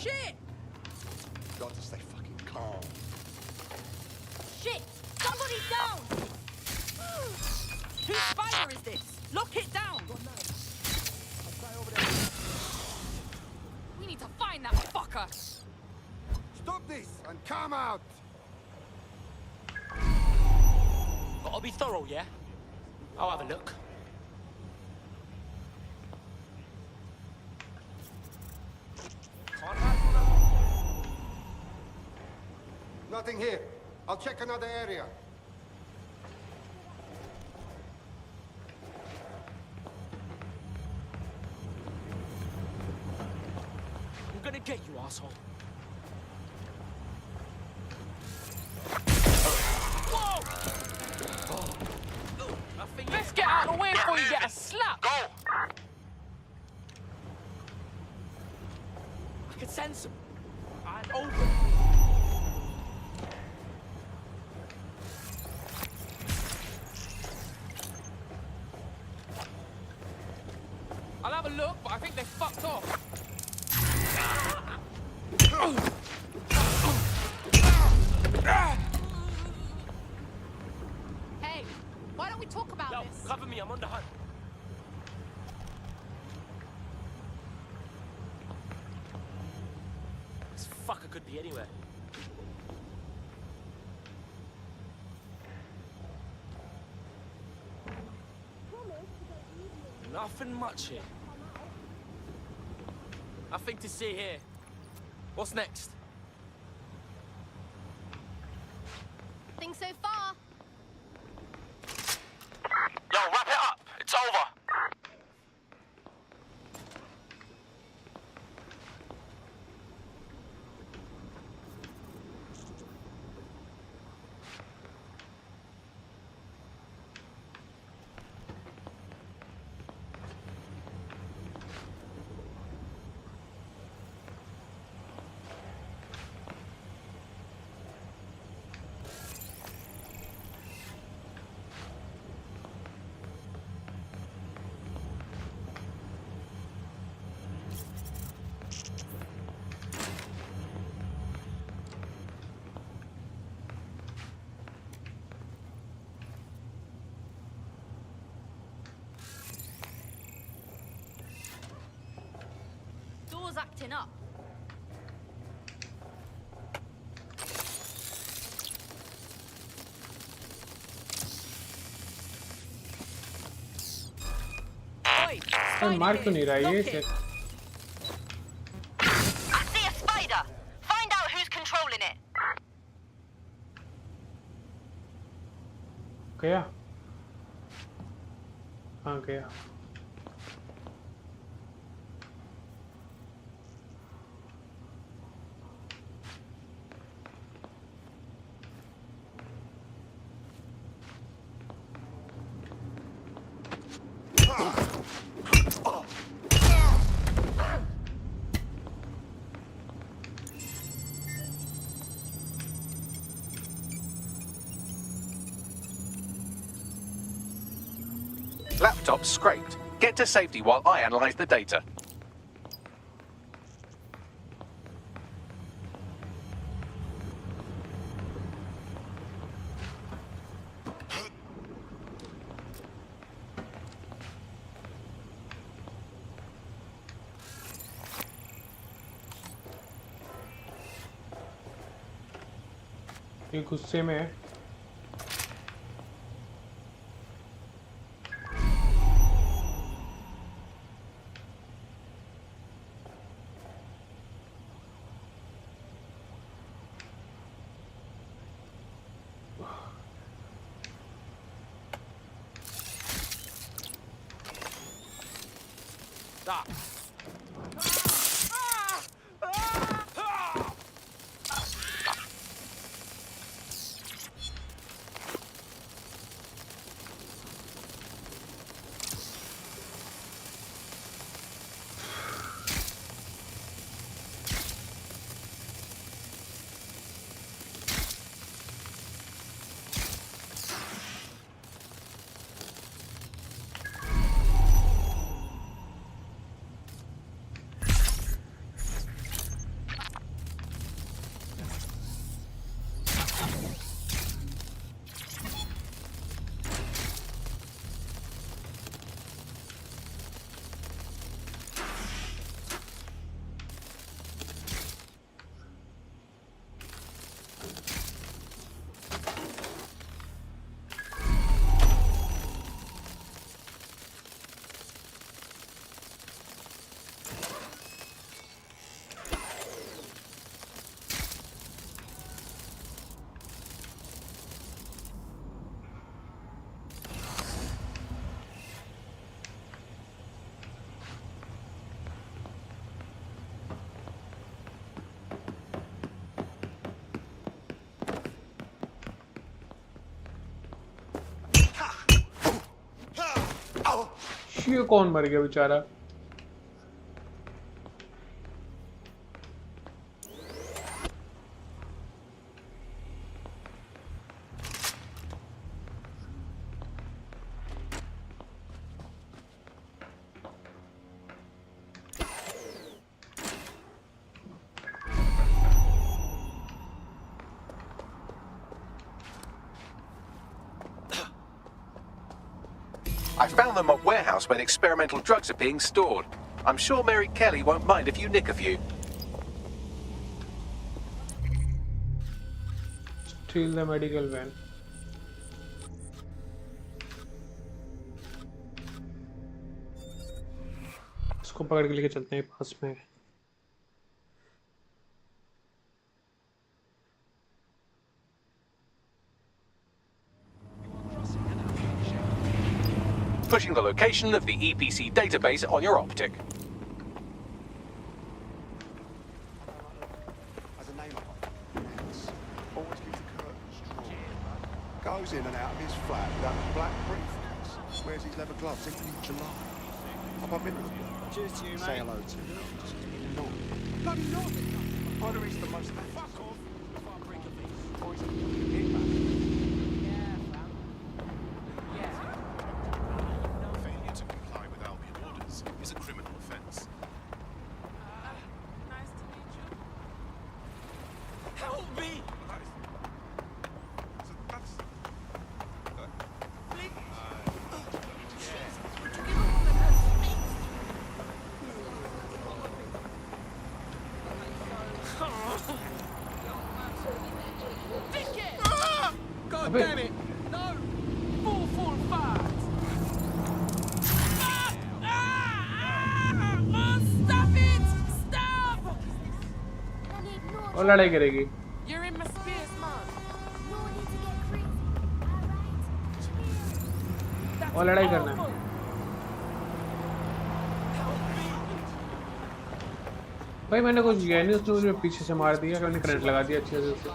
Shit! Got to stay fucking calm. Shit! Somebody down! Whose spider is this? Lock it down! We need to find that fucker! Stop this and come out! Gotta be thorough, yeah? I'll have a look. Nothing here. I'll check another area. I'm gonna get you, asshole. Whoa! Let's get out of the way before you get a slap! Go! I can sense him. I'm over. I'll have a look, but I think they fucked off. talk about this. Cover me, I'm on the hunt. This fucker could be anywhere. Nothing much here. Nothing to see here. What's next? Nothing so far. Yo, wrap it up. It's over. Door's acting up. मार क्यों नहीं रहा ये से? I see a spider. Find out who's controlling it. गया? हाँ गया. Laptop scraped. Get to safety while I analyze the data. ये गुस्से में है. Stop. ये कौन मर गया बेचारा? I found them at a warehouse where experimental drugs are being stored. I'm sure Mary Kelly won't mind if you nick a few. Steal the medical van. इसको पकड़ के लेके चलते हैं पास में. Pushing the location of the EPC database on your optic. Goes in and out of his flat with that black briefcase. Wears his leather gloves in July. I'll bump into him. Cheers to you, mate. Say hello to him. Bloody not. Either he's the most... Fuck off. Or he's a hitman. Failure to comply with Albion orders is a criminal offence. Nice to meet you. Help me! God damn it! No! 445! Stop it! Stop! और लड़ाई करेगी. You're in my space, man. और लड़ाई करना है. भाई मैंने कुछ किया नहीं, उसने मुझे पीछे से मार दिया, मैंने करंट लगा दिया अच्छे से उसे.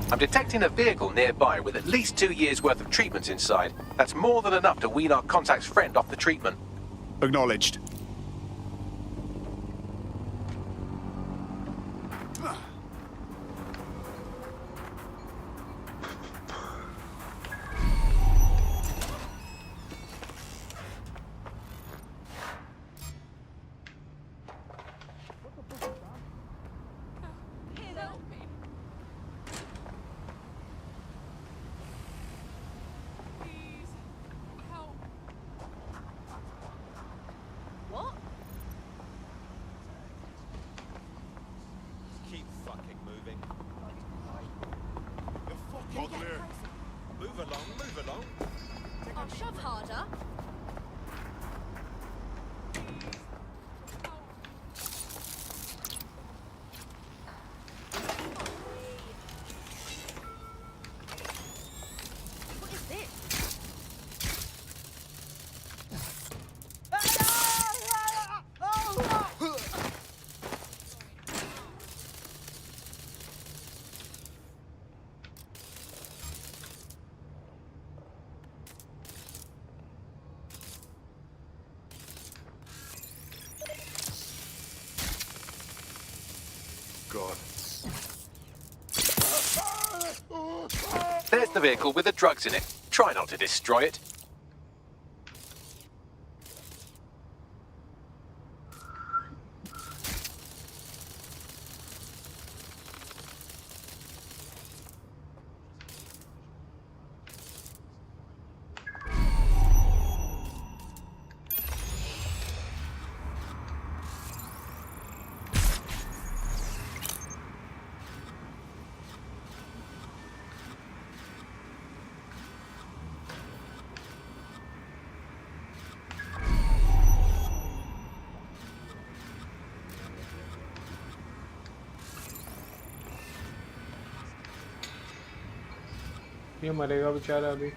I'm detecting a vehicle nearby with at least 2 years' worth of treatments inside. That's more than enough to wean our contact's friend off the treatment. Acknowledged. There's the vehicle with the drugs in it. Try not to destroy it. ये मरेगा बेचारा अभी.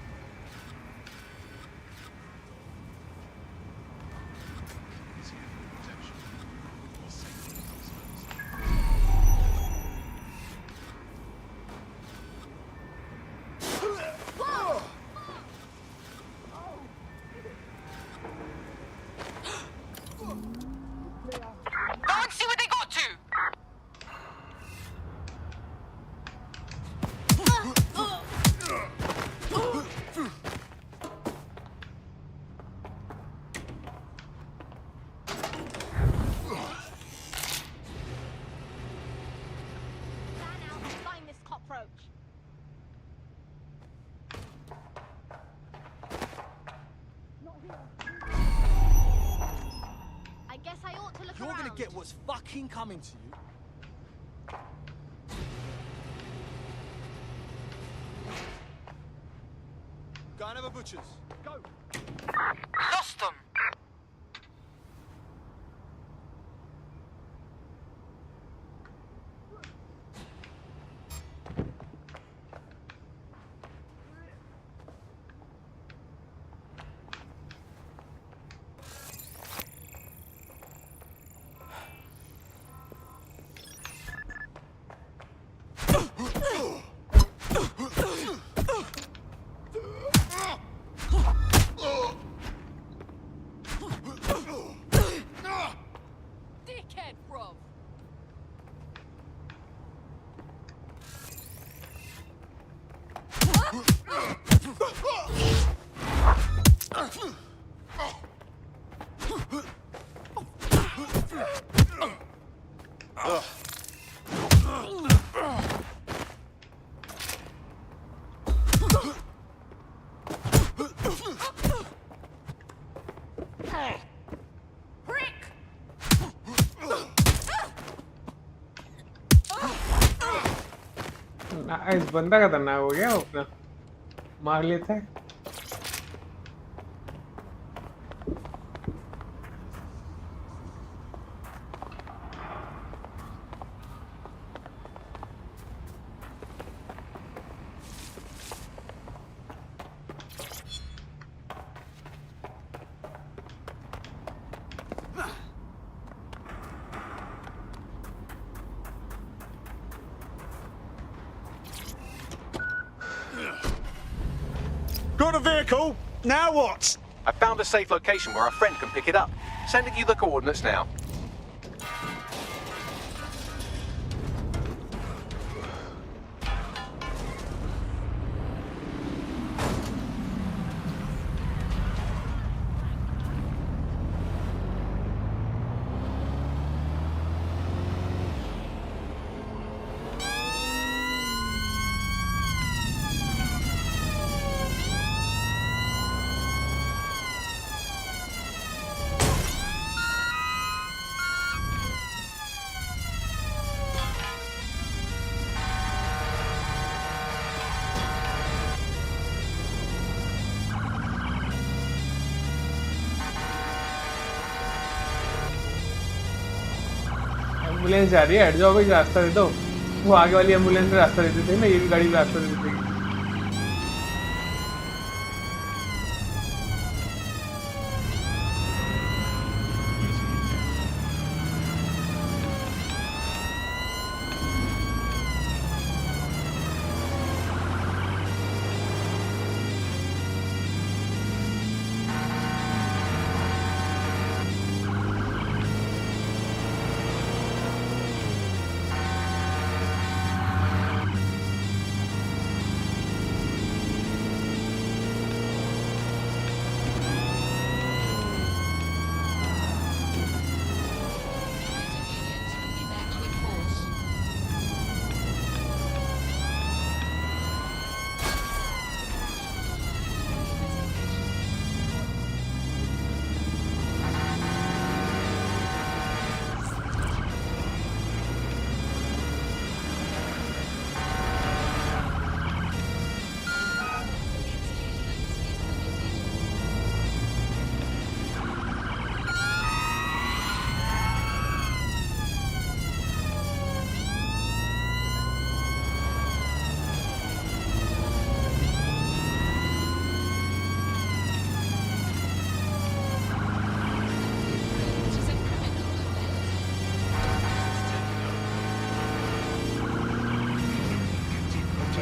get what's fucking coming to you. Go and have a butcher's. Go. Lost them. Dickhead, bro. इस बंदा खतरनाक हो गया वो अपना मार लेता है। Got a vehicle. Now what? I found a safe location where a friend can pick it up. Sending you the coordinates now. Ambulance जा रही है, हट जाओ भाई, रास्ता दे दो। वो आगे वाली एम्बुलेंस में रास्ता देते थे ना, ये भी गाड़ी में रास्ता दे देगी।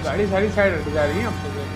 गाड़ी सारी साइड हट जा रही है अब तो।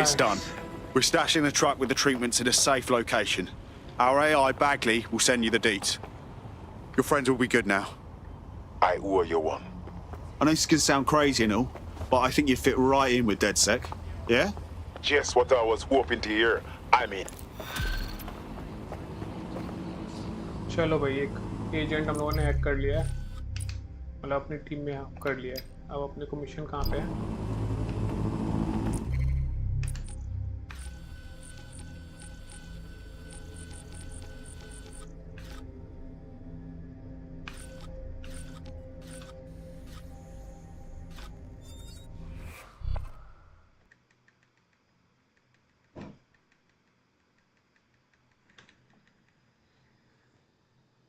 it's done. We're stashing the truck with the treatments in a safe location. Our AI Bagley will send you the deets. Your friends will be good now. I owe you one. I know this can sound crazy and all, but I think you fit right in with DedSec. Yeah? Just what I was hoping to hear. I'm in. चलो भाई एक agent हम लोगों ने hack कर लिया है, मतलब अपनी टीम में हैक कर लिया है। अब अपने को मिशन कहाँ पे है?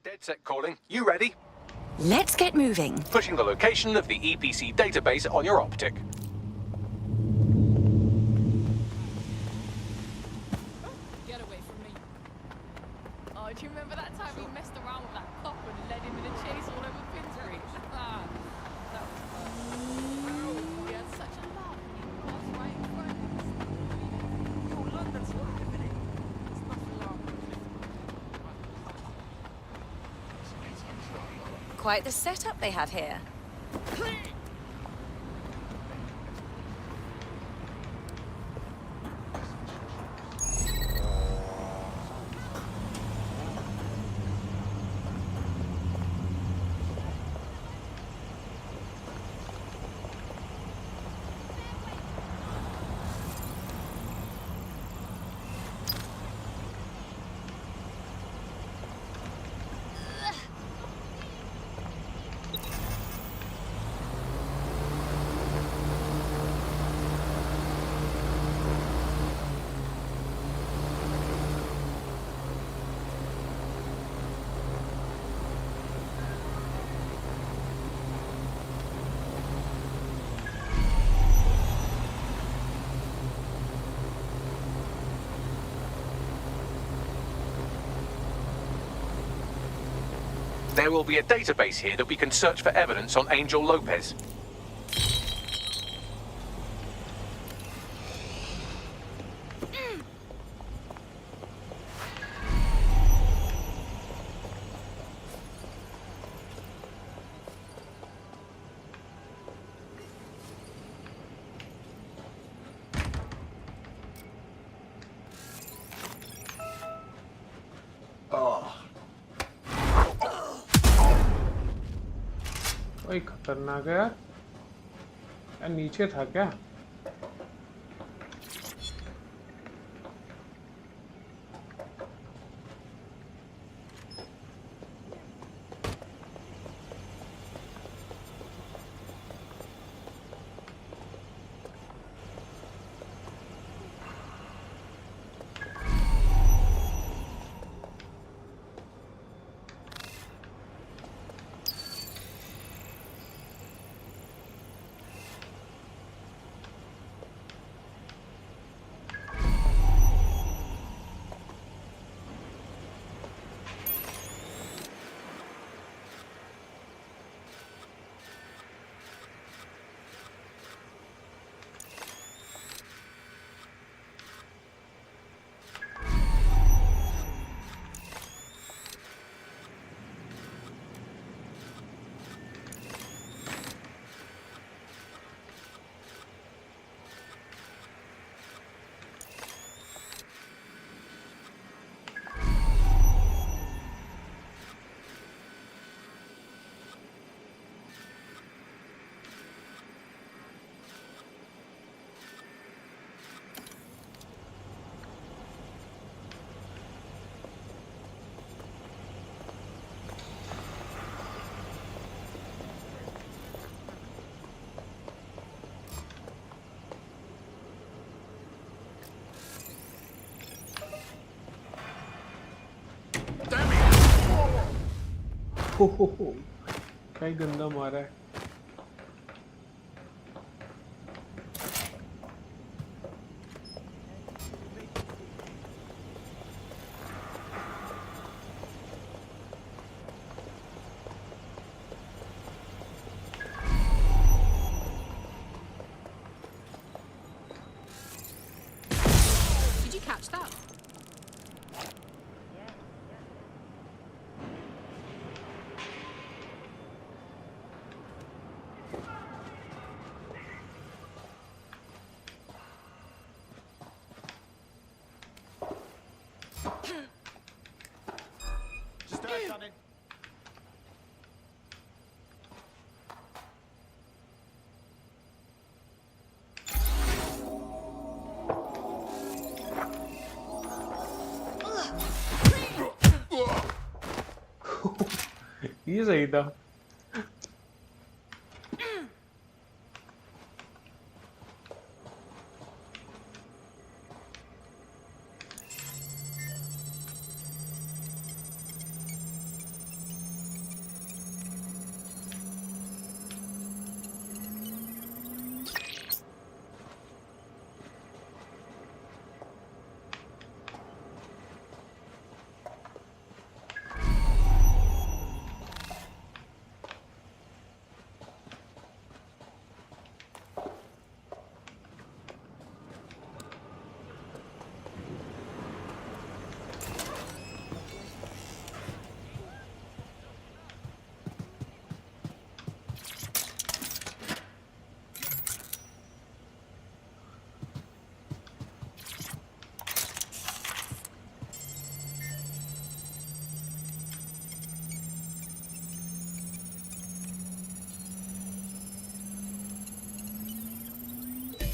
DedSec calling. You ready? Let's get moving. Pushing the location of the EPC database on your optic. Get away from me. Oh, do you remember that time we messed around with that cop and led him in a chase all over Finsbury? That was fun. We had such a laugh when he passed right in front of us. Oh, London's live, isn't it? It's nothing wrong. Quite the setup they have here. There will be a database here that we can search for evidence on Angel Lopez. ओए खतरनाक है यार। यार नीचे था क्या? हो क्या ही गंदा मारा है। coming. ये सही था.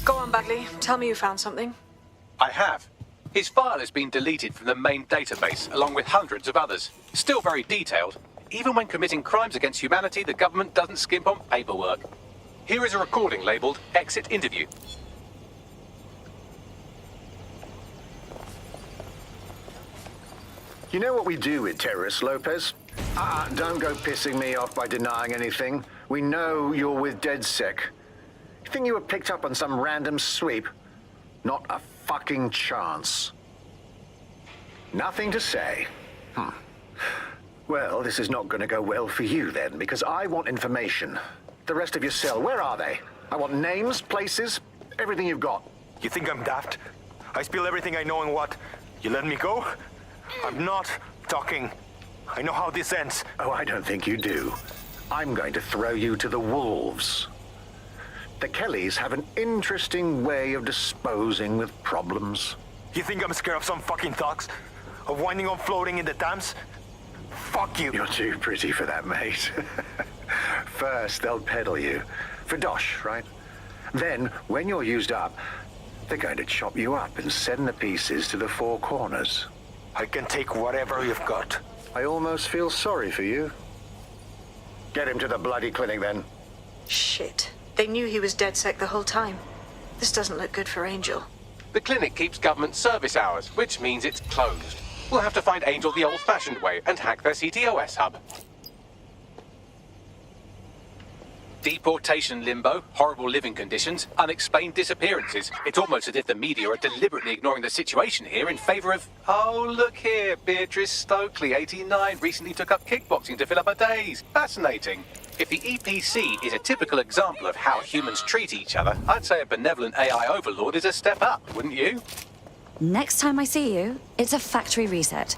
Go on, Bagley. Tell me you found something. I have. His file has been deleted from the main database, along with hundreds of others. Still very detailed. Even when committing crimes against humanity, the government doesn't skimp on paperwork. Here is a recording labelled Exit Interview. You know what we do with terrorists, Lopez? Don't go pissing me off by denying anything. We know you're with DedSec. You think you were picked up on some random sweep? Not a fucking chance. Nothing to say. Well, this is not going to go well for you then, because I want information. The rest of your cell, where are they? I want names, places, everything you've got. You think I'm daft? I spill everything I know and what? You let me go? I'm not talking. I know how this ends. Oh, I don't think you do. I'm going to throw you to the wolves. The Kellys have an interesting way of disposing with problems. You think I'm scared of some fucking thugs? Of winding up floating in the Thames? Fuck you. You're too pretty for that, mate. First, they'll peddle you. For dosh, right? Then, when you're used up, they're going to chop you up and send the pieces to the four corners. I can take whatever you've got. I almost feel sorry for you. Get him to the bloody clinic, then. Shit. They knew he was DedSec the whole time. This doesn't look good for Angel. The clinic keeps government service hours, which means it's closed. We'll have to find Angel the old-fashioned way and hack their CTOS hub. Deportation limbo, horrible living conditions, unexplained disappearances. It's almost as if the media are deliberately ignoring the situation here in favour of... Oh, look here, Beatrice Stokely, 89, recently took up kickboxing to fill up her days. Fascinating. If the EPC is a typical example of how humans treat each other, I'd say a benevolent AI overlord is a step up, wouldn't you? Next time I see you, it's a factory reset.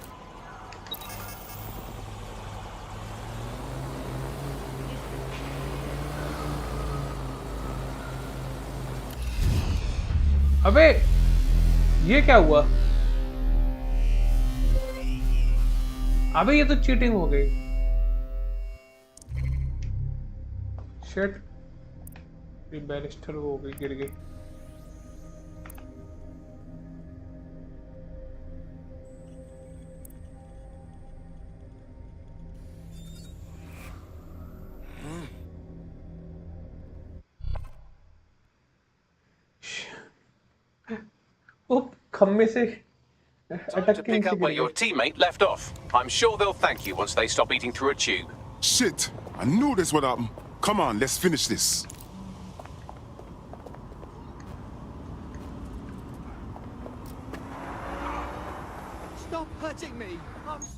अबे ये क्या हुआ? अबे ये तो cheating हो गई. Shit. ये बैरिस्टर हो गई, गिर गई. खम्बे से Time to pick up where your teammate left off. I'm sure they'll thank you once they stop eating through a tube. Shit! I knew this would happen. Come on, let's finish this. Stop hurting me! I'm sorry!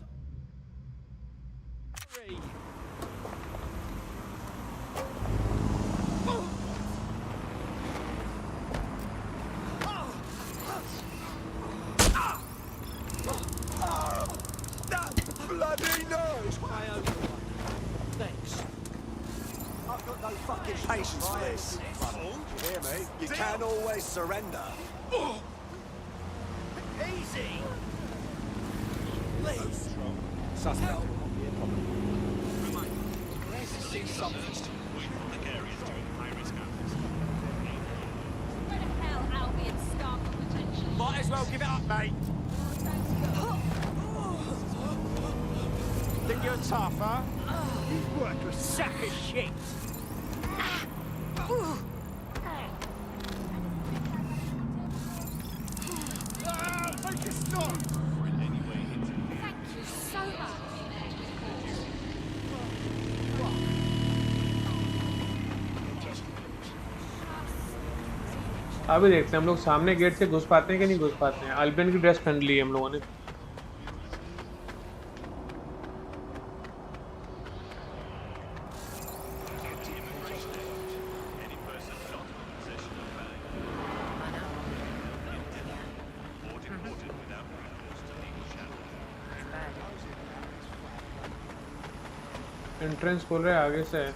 Bloody nose! Thanks. I've got no fucking patience for this. You hear me? You can always surrender. Easy! Please. Suspect will not be a problem. Might as well give it up, mate. Think you're tough, huh? You work a sack of shit. Make it stop. Thank you so much. अभी देखते हैं हम लोग सामने gate से घुस पाते हैं कि नहीं घुस पाते हैं। अल्बियन की ड्रेस पहन ली है हम लोगों ने। एंट्रेंस खोल रहे हैं आगे से।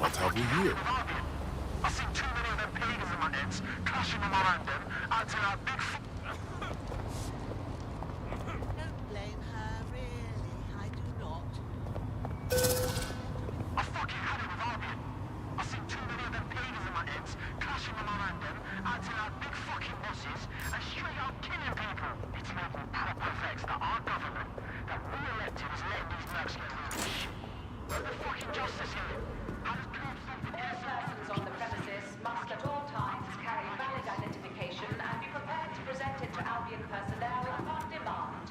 What have we here? I've seen too many of them pagans in my ends, clashing them around them, until our big Don't blame her, really. I do not. I fucking had it with Albion. I've seen too many of them pagans in my ends, clashing them around them, until our big fucking bosses, and straight up killing people. It's making proper effects that our government, that we elected, is letting these nuts get rid of this shit. Where's the fucking justice here? All persons on the premises must at all times carry valid identification and be prepared to present it to Albion personnel upon demand.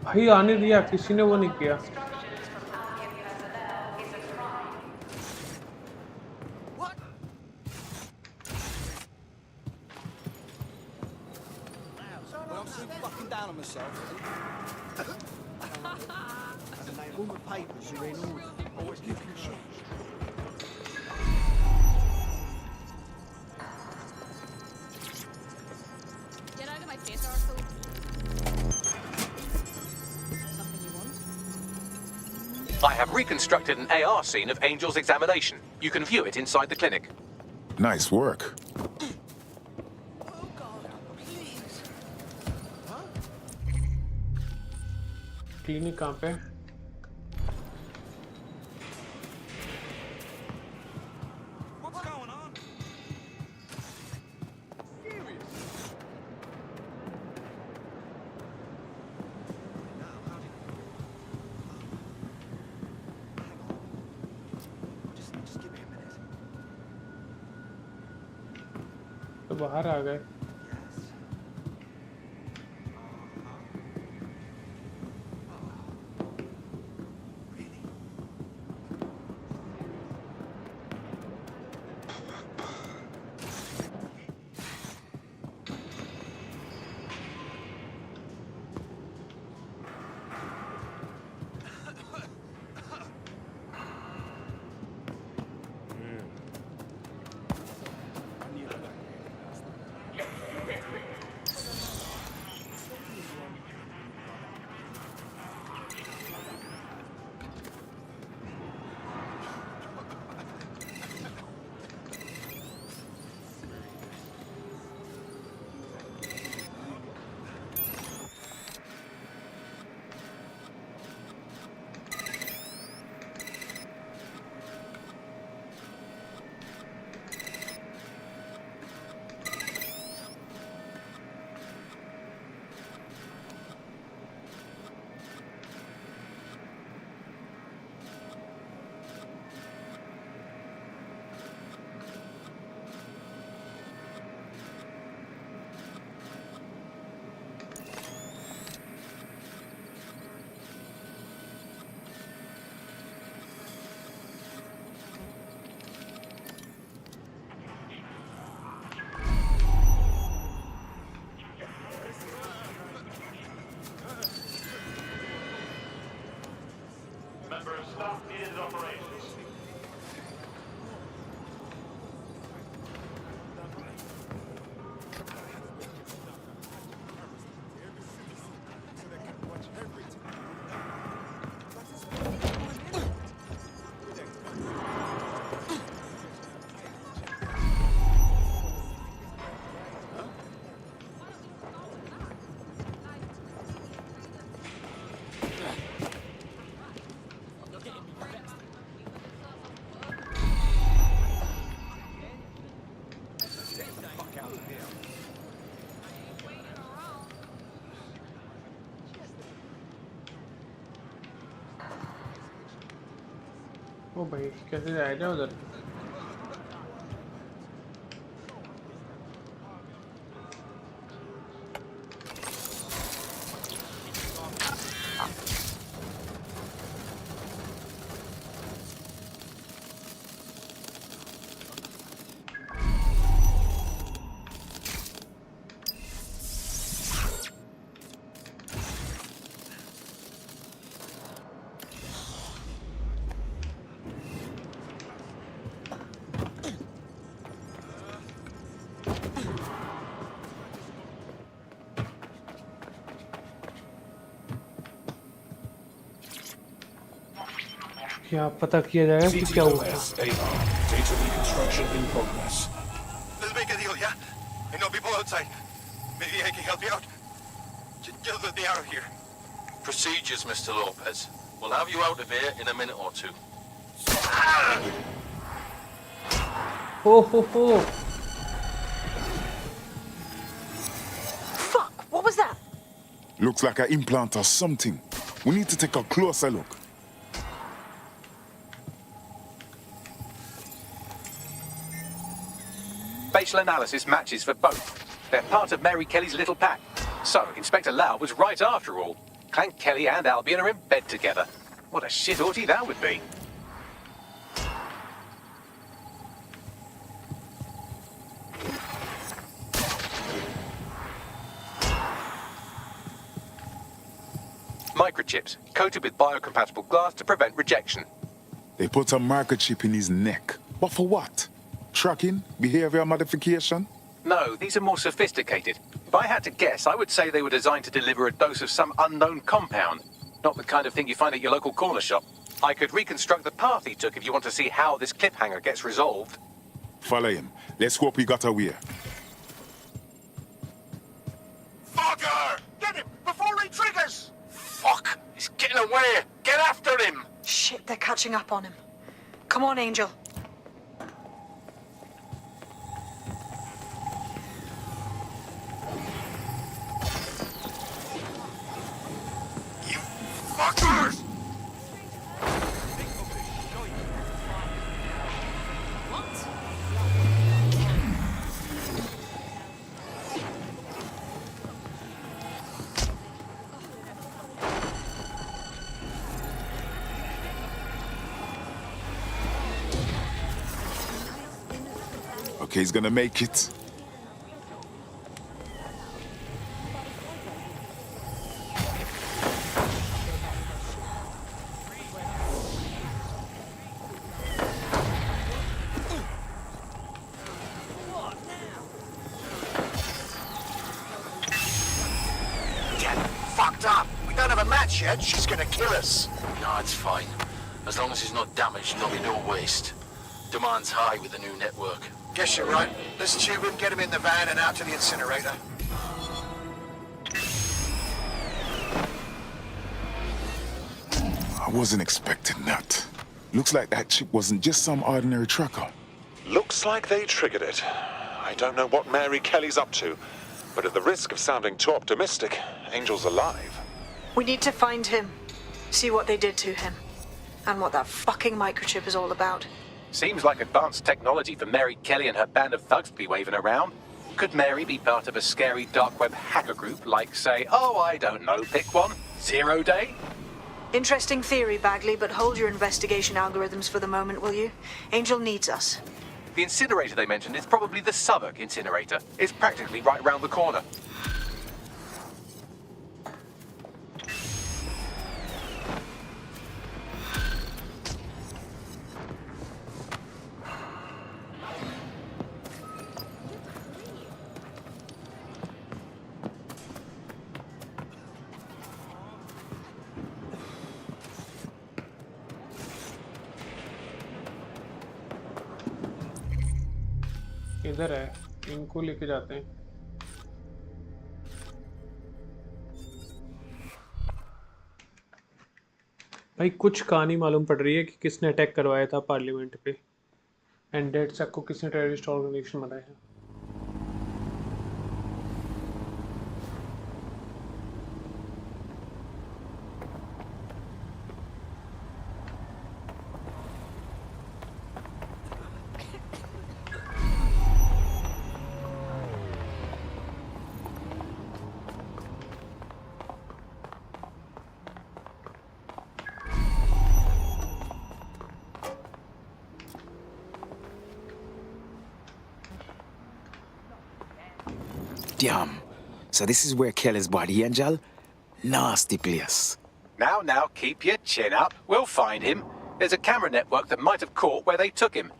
भाई आने दिया, किसी ने वो नहीं किया। Well, I'm so fucking down on myself. And they all the papers are in order. Oh, it's you can check. Get out of my face, Arthur. Something you want? I have reconstructed an AR scene of Angel's examination. You can view it inside the clinic. Nice work. Clinic कहाँ पे? What's going on? Serious? No, how did... Hang on. Just give me a minute. तो बाहर आ गए। ओ भाई कैसे जाएगा उधर? क्या पता किया जाएगा कि क्या हुआ है? Data reconstruction in progress. Let's make a deal, yeah? I know people outside. Maybe I can help you out. Just get the arrow here. Procedures, Mr. Lopez. We'll have you out of here in a minute or two. Ho. Fuck! What was that? Looks like an implant or something. We need to take a closer look. Facial analysis matches for both. They're part of Mary Kelly's little pack. So, Inspector Lau was right after all. Clank Kelly and Albion are in bed together. What a shit orgy that would be. Microchips, coated with biocompatible glass to prevent rejection. They put a microchip in his neck. But for what? Tracking? Behavior modification? No, these are more sophisticated. If I had to guess, I would say they were designed to deliver a dose of some unknown compound. Not the kind of thing you find at your local corner shop. I could reconstruct the path he took if you want to see how this cliffhanger gets resolved. Follow him. Let's hope he got away. Fucker! Get him before he triggers! Fuck! He's getting away! Get after him! Shit, they're catching up on him. Come on, Angel. Fuckers! Okay, he's gonna make it. Fucked up. We don't have a match yet. She's gonna kill us. No, it's fine. As long as he's not damaged, there'll be no waste. Demand's high with the new network. Guess you're right. Let's tube him, get him in the van and out to the incinerator. I wasn't expecting that. Looks like that chip wasn't just some ordinary tracker. Looks like they triggered it. I don't know what Mary Kelly's up to, but at the risk of sounding too optimistic, Angel's alive. We need to find him. See what they did to him. And what that fucking microchip is all about. Seems like advanced technology for Mary Kelly and her band of thugs to be waving around. Could Mary be part of a scary dark web hacker group like, say, oh, I don't know, pick one, 0 Day? Interesting theory, Bagley, but hold your investigation algorithms for the moment, will you? Angel needs us. The incinerator they mentioned is probably the Southwark incinerator. It's practically right round the corner. इधर है, इनको लेके जाते हैं। भाई कुछ कहानी मालूम पड़ रही है कि किसने अटैक करवाया था पार्लियामेंट पे एंड डेड सेक को किसने टेररिस्ट ऑर्गेनाइजेशन बनाया है। Damn. So this is where Kelly's body, Angel? Nasty place. Now, keep your chin up. We'll find him. There's a camera network that might have caught where they took him.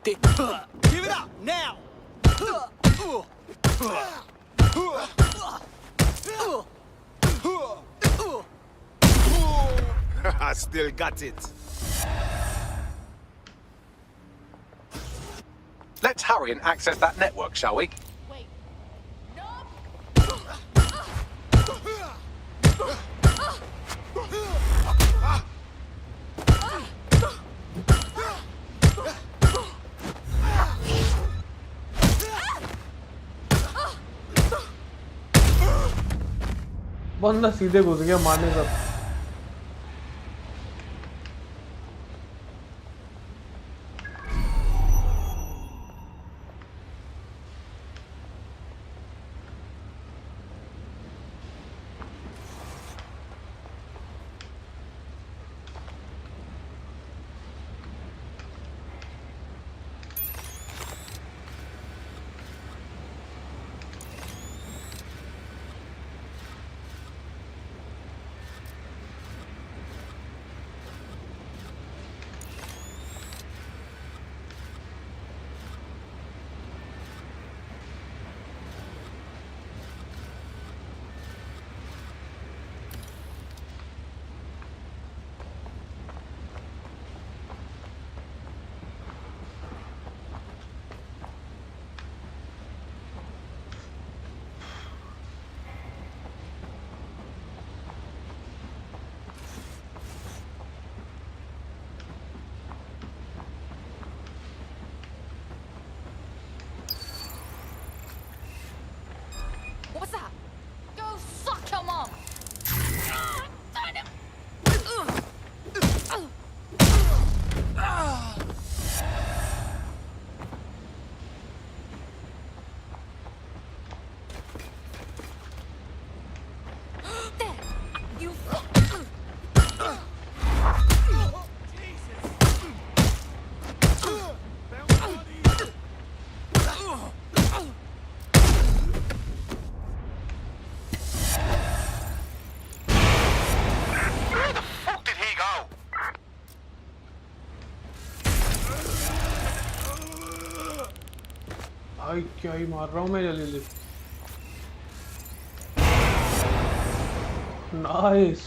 Give it up now! I still got it. Let's hurry and access that network, shall we? बंदा सीधे घुस गया मारने सब। What's that? Go suck your mom! There! You भाई क्या ही मार रहा हूँ मैं जल्दी। नाइस।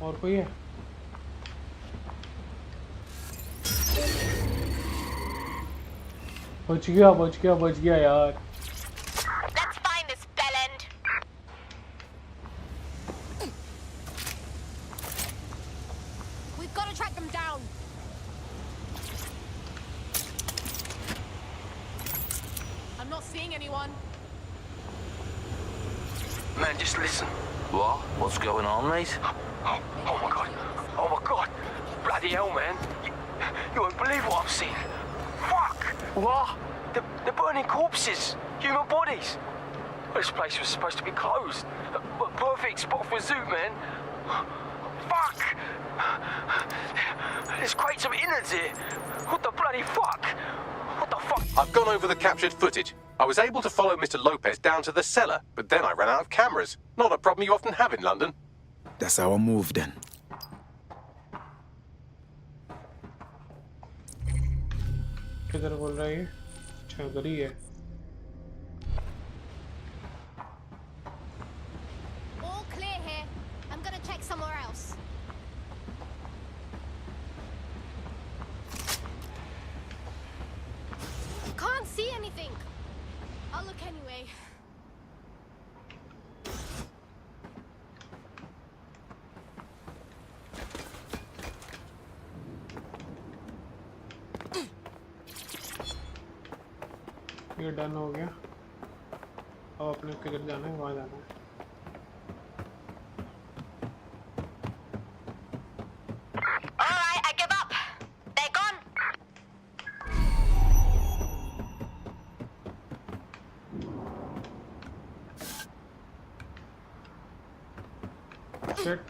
और कोई है? बच गया यार। Let's find this bellend. We've got to track them down. I'm not seeing anyone. Man, just listen. What? What's going on, mate? Oh my god. Oh my god. Bloody hell, man. You won't believe what I'm seeing. Fuck! What? They're burning corpses. Human bodies. This place was supposed to be closed. A perfect spot for a zoo, man. Fuck! There's crates of innards here. What the bloody fuck? What the fuck? I've gone over the captured footage. I was able to follow Mr. Lopez down to the cellar, but then I ran out of cameras. Not a problem you often have in London. That's our move then. किधर बोल रहा है ये? अच्छा उधर ही है। All clear here. I'm gonna check somewhere else. Can't see anything. I'll look anyway. ये done हो गया। अब अपने किधर जाना है, वहाँ जाना है। Alright, I give up. They're gone. Shit.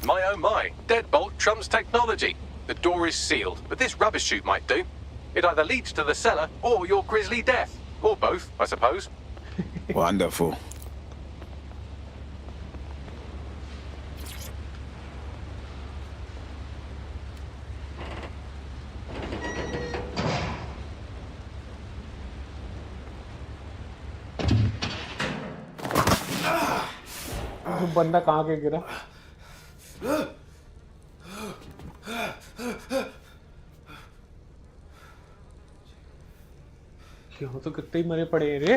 My oh my, deadbolt trumps technology. The door is sealed, but this rubbish chute might do. It either leads to the cellar or your grisly death. Or both, I suppose. Wonderful. बंदा कहाँ के गिरा? यहाँ तो कितने ही मरे पड़े हैं रे।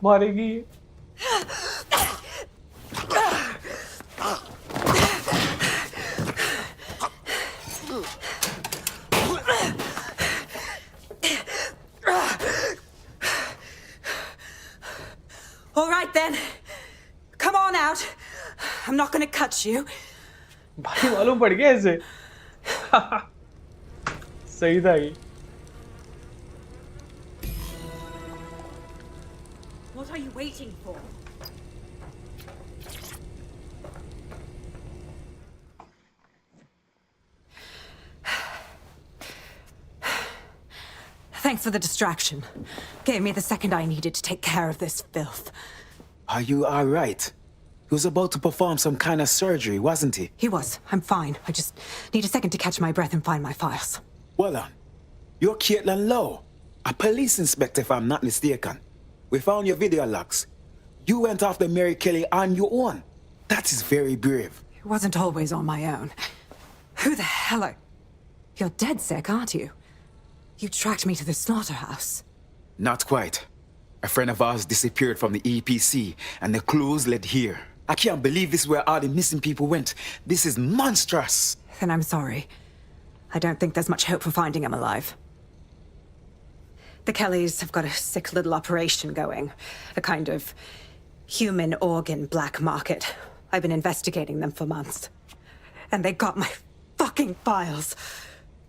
मारेगी। All right then. Come on out. I'm not gonna cut you. भाई मालूम पड़ गया ऐसे। सही था ये। What are you waiting for? Thanks for the distraction. Gave me the second I needed to take care of this filth. Are you all right? He was about to perform some kind of surgery, wasn't he? He was. I'm fine. I just need a second to catch my breath and find my files. Well on. You're Caitlin Lowe, a police inspector if I'm not mistaken. We found your video logs. You went after Mary Kelly on your own. That is very brave. It wasn't always on my own. Who the hell are... You're dead sick, aren't you? You tracked me to the slaughterhouse. Not quite. A friend of ours disappeared from the EPC, and the clues led here. I can't believe this is where all the missing people went. This is monstrous. Then I'm sorry. I don't think there's much hope for finding him alive. The Kellys have got a sick little operation going. A kind of human organ black market. I've been investigating them for months. And they got my fucking files.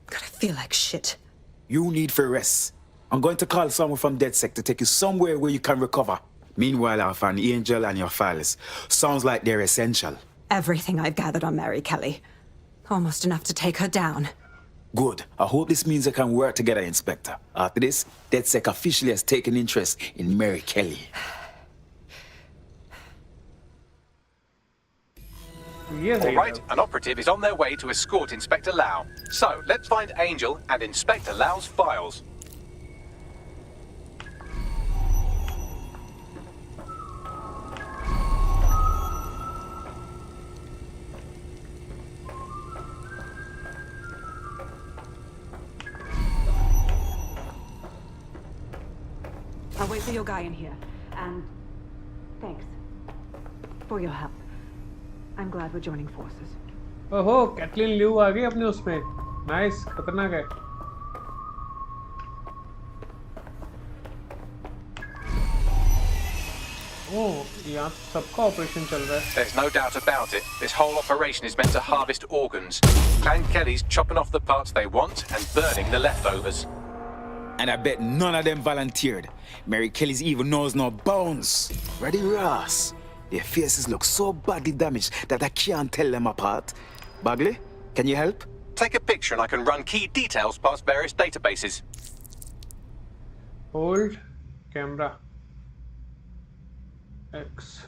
God, I feel like shit. You need for rest. I'm going to call someone from DedSec to take you somewhere where you can recover. Meanwhile, I'll find Angel and your files. Sounds like they're essential. Everything I've gathered on Mary Kelly. Almost enough to take her down. Good. I hope this means I can work together, Inspector. After this, DedSec officially has taken interest in Mary Kelly. All right, an operative is on their way to escort Inspector Lau. So, let's find Angel and Inspector Lau's files. I'll wait for your guy in here. And thanks for your help. I'm glad we're joining forces. ओहो, Caitlin ल्यू आ गई अपने उसमें। Nice, खतरनाक है। Oh, यहाँ सबका operation चल रहा है। There's no doubt about it. This whole operation is meant to harvest organs. Clan Kelly's chopping off the parts they want and burning the leftovers. And I bet none of them volunteered. Mary Kelly's evil knows no bounds. Ready, Ross? Their faces look so badly damaged that I can't tell them apart. Bagley, can you help? Take a picture and I can run key details past various databases. Hold camera. X.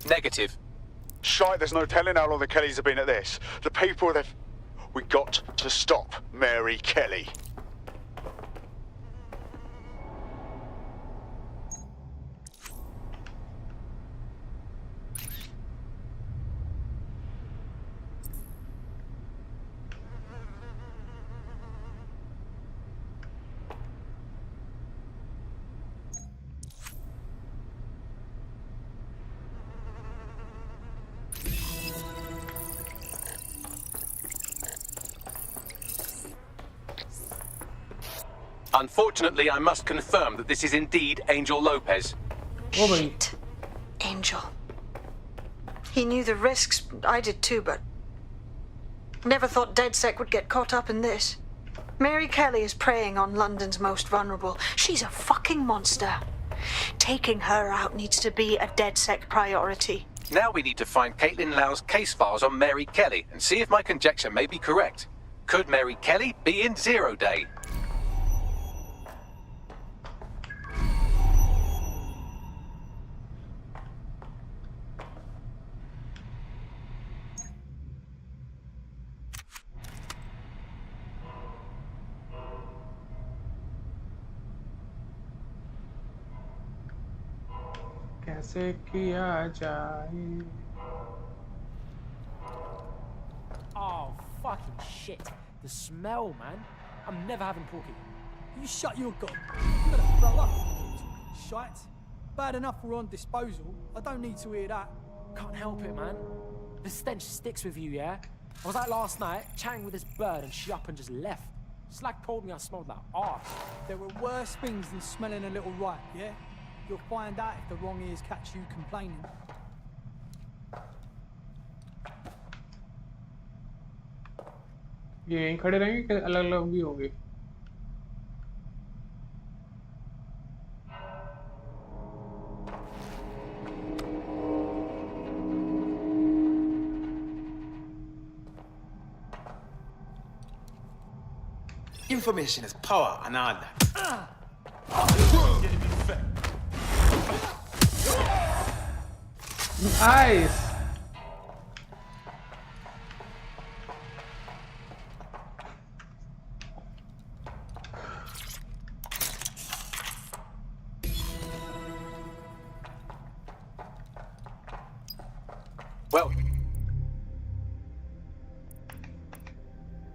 Negative. Shite, there's no telling how long the Kellys have been at this. The people they've... We got to stop Mary Kelly. Unfortunately, I must confirm that this is indeed Angel Lopez. Shit. Angel. He knew the risks. I did too, but... Never thought DedSec would get caught up in this. Mary Kelly is preying on London's most vulnerable. She's a fucking monster. Taking her out needs to be a DedSec priority. Now we need to find Caitlin Lau's case files on Mary Kelly and see if my conjecture may be correct. Could Mary Kelly be in Zero Day? कैसे किया जाए? Oh, fucking shit. The smell, man. I'm never having porky. You shut your gob. You're gonna throw up. Shite. Bad enough we're on disposal. I don't need to hear that. Can't help it, man. The stench sticks with you, yeah? I was out last night, chatting with this bird, and she up and just left. Slag told me I smelled like arse. There were worse things than smelling a little right, yeah? You'll find out if the wrong ears catch you complaining. ये यहीं खड़े रहेंगे कि अलग-अलग भी होंगे? Information is power and all that. Nice. Well,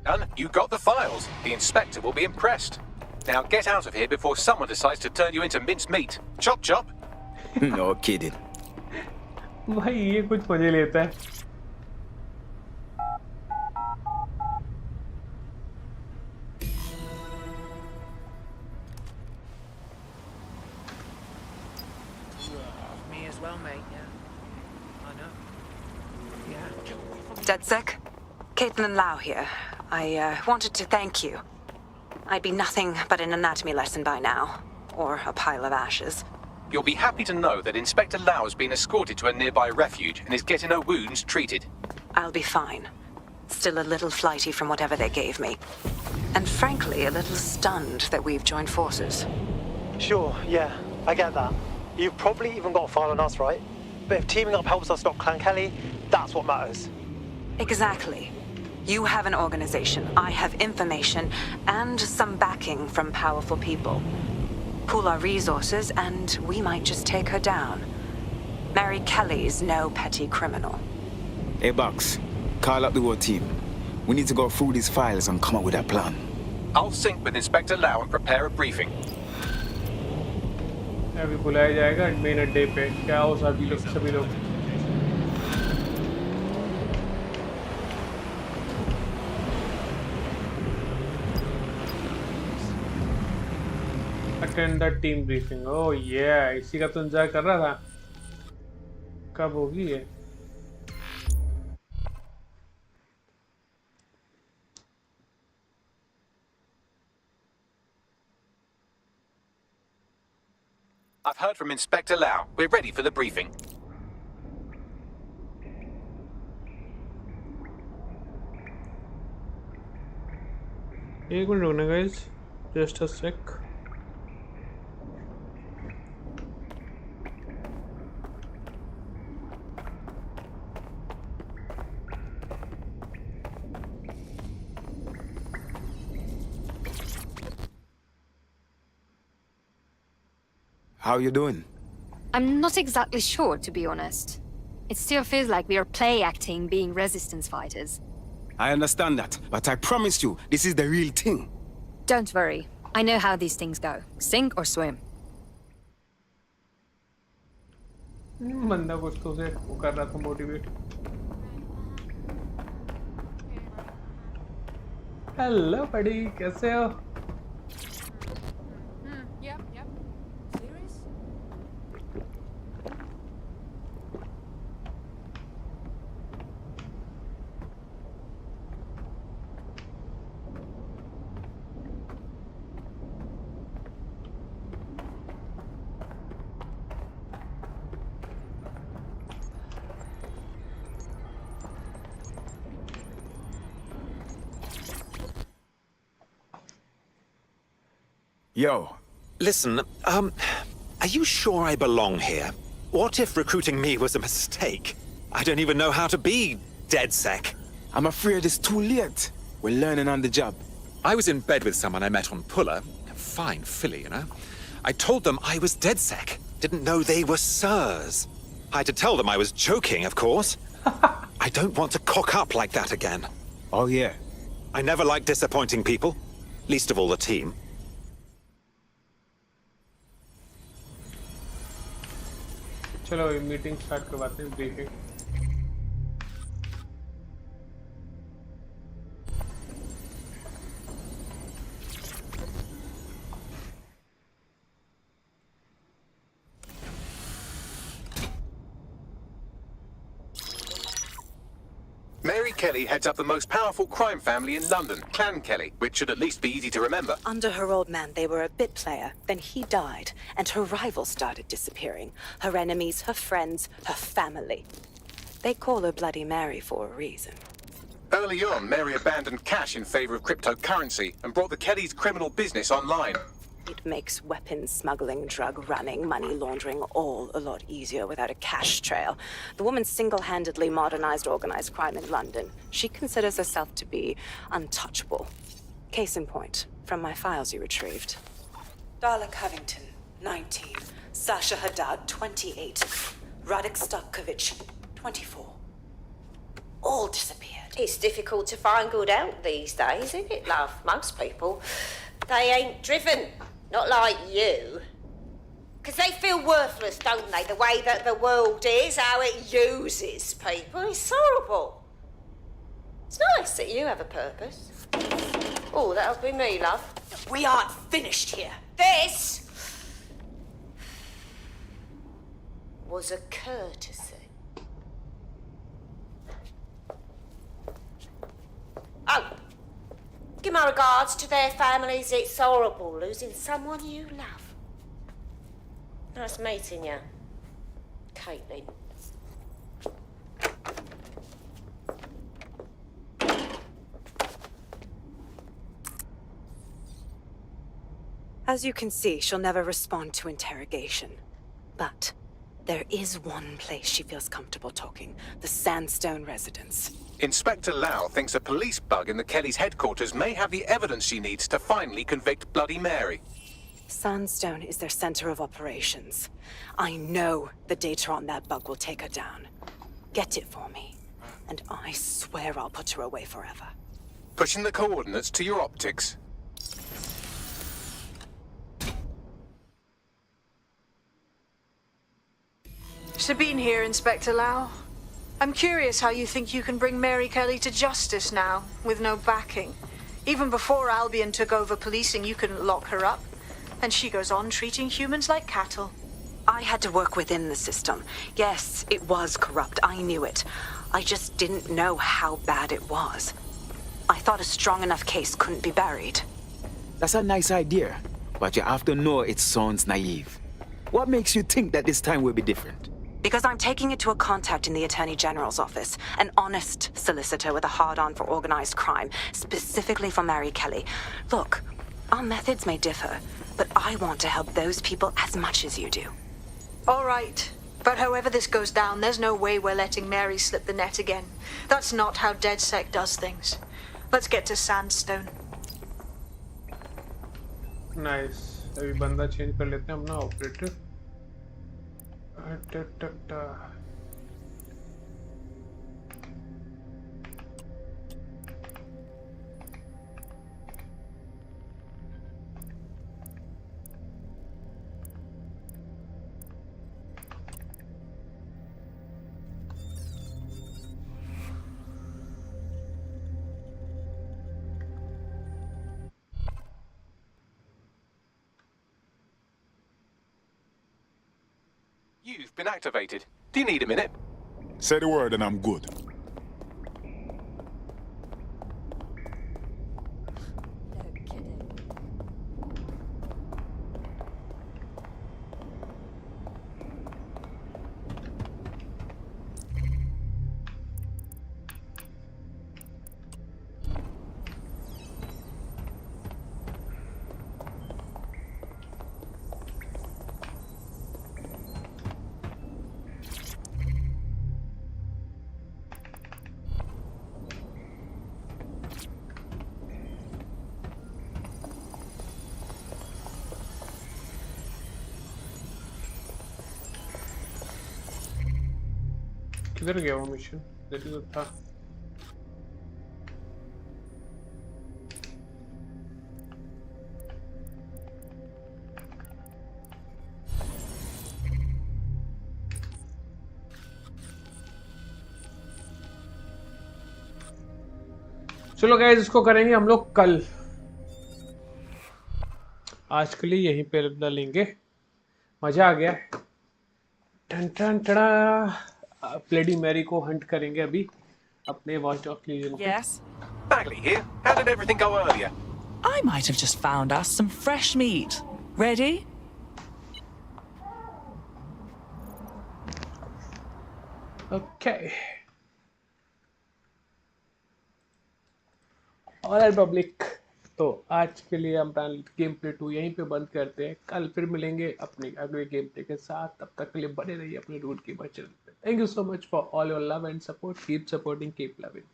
done. You got the files. The inspector will be impressed. Now get out of here before someone decides to turn you into minced meat. Chop chop. No kidding. भाई ये कुछ मजे लेता है. Me as well, mate, yeah. I know. Yeah. DedSec? Caitlin Lau here. I wanted to thank you. I'd be nothing but an anatomy lesson by now. Or a pile of ashes. You'll be happy to know that Inspector Lau has been escorted to a nearby refuge and is getting her wounds treated. I'll be fine. Still a little flighty from whatever they gave me. And frankly, a little stunned that we've joined forces. Sure, yeah, I get that. You've probably even got a file on us, right? But if teaming up helps us stop Clan Kelly, that's what matters. Exactly. You have an organization, I have information, and some backing from powerful people. Pool our resources, and we might just take her down. Mary Kelly's no petty criminal. Hey, Bucks, call up the whole team. We need to go through these files and come up with a plan. I'll sync with Inspector Lau and prepare a briefing. अभी बुलाया जाएगा main अड्डे पे. क्या हो सभी लोग? Attend the team briefing. Oh yeah, इसी का तो इंतजार कर रहा था. कब होगी ये? I've heard from Inspector Lau. We're ready for the briefing. एक मिनट रुकना guys. Just a sec. How you doing? I'm not exactly sure, to be honest. It still feels like we are play acting being resistance fighters. I understand that, but I promise you, this is the real thing. Don't worry. I know how these things go. Sink or swim. बंदा कुछ तो उसे वो कर रहा था motivate. Hello बड़ी, कैसे हो? Yep. Serious? Yo. Listen, are you sure I belong here? What if recruiting me was a mistake? I don't even know how to be DedSec. I'm afraid it's too late. We're learning on the job. I was in bed with someone I met on Puller. Fine filly, you know. I told them I was DedSec. Didn't know they were sirs. I had to tell them I was joking, of course. I don't want to cock up like that again. Oh, yeah. I never like disappointing people. Least of all the team. चलो meeting start करवाते हैं briefing. Mary Kelly heads up the most powerful crime family in London, Clan Kelly, which should at least be easy to remember. Under her old man, they were a bit player. Then he died, and her rivals started disappearing. Her enemies, her friends, her family. They call her Bloody Mary for a reason. Early on, Mary abandoned cash in favor of cryptocurrency and brought the Kellys' criminal business online. It makes weapons smuggling, drug running, money laundering all a lot easier without a cash trail. The woman single-handedly modernized organized crime in London. She considers herself to be untouchable. Case in point, from my files you retrieved. Darla Covington, 19. Sasha Haddad, 28. Radek Stokovich, 24. All disappeared. It's difficult to find good help these days, isn't it, love? Most people, they ain't driven. Not like you. Because they feel worthless, don't they? The way that the world is, how it uses people. It's horrible. It's nice that you have a purpose. Oh, that'll be me, love. We aren't finished here. This was a courtesy. Oh, give my regards to their families. It's horrible losing someone you love. Nice meeting you, Caitlin. As you can see, she'll never respond to interrogation. But there is one place she feels comfortable talking, the Sandstone residence. Inspector Lau thinks a police bug in the Kellys' headquarters may have the evidence she needs to finally convict Bloody Mary. Sandstone is their center of operations. I know the data on that bug will take her down. Get it for me, and I swear I'll put her away forever. Pushing the coordinates to your optics. Sabine here, Inspector Lau. I'm curious how you think you can bring Mary Kelly to justice now, with no backing. Even before Albion took over policing, you couldn't lock her up. And she goes on treating humans like cattle. I had to work within the system. Yes, it was corrupt. I knew it. I just didn't know how bad it was. I thought a strong enough case couldn't be buried. That's a nice idea, but you have to know it sounds naive. What makes you think that this time will be different? Because I'm taking it to a contact in the Attorney General's office, an honest solicitor with a hard-on for organized crime, specifically for Mary Kelly. Look, our methods may differ, but I want to help those people as much as you do. All right. But however this goes down, there's no way we're letting Mary slip the net again. That's not how DedSec does things. Let's get to Sandstone. Nice. अभी बंदा change कर लेते हैं अपना operator. You've been activated. Do you need a minute? Say the word and I'm good. किधर गया वो mission? देखो तो था। चलो गाइस, इसको करेंगे हम लोग कल। आज के लिए यहीं पे रख लेंगे। मजा आ गया। टन टन टड़ा। ब्लडी मैरी को हंट करेंगे अभी अपने वॉच डॉग लीजन पे। Yes. Bagley here. How did everything go earlier? I might have just found us some fresh meat. Ready? Okay. Alright public, तो आज के लिए हम गेम प्ले 2 यहीं पे बंद करते हैं। कल फिर मिलेंगे अपने अगले गेम प्ले के साथ। तब तक के लिए बने रहिए अपने रूट की चैनल पे। Thank you so much for all your love and support. Keep supporting, keep loving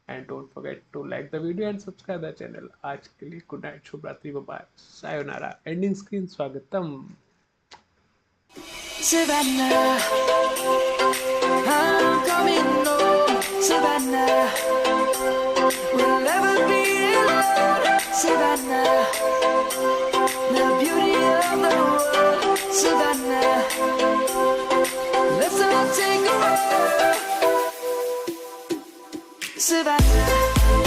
and don't forget to like the video and subscribe the channel. आज के लिए गुड नाइट, शुभ रात्रि, बाय बाय, सायोनारा। Ending screen स्वागतम। Savannah, I'm coming home. Savannah, we'll never be alone. Savannah, the beauty of the world. Savannah, let's all take a walk. Savannah.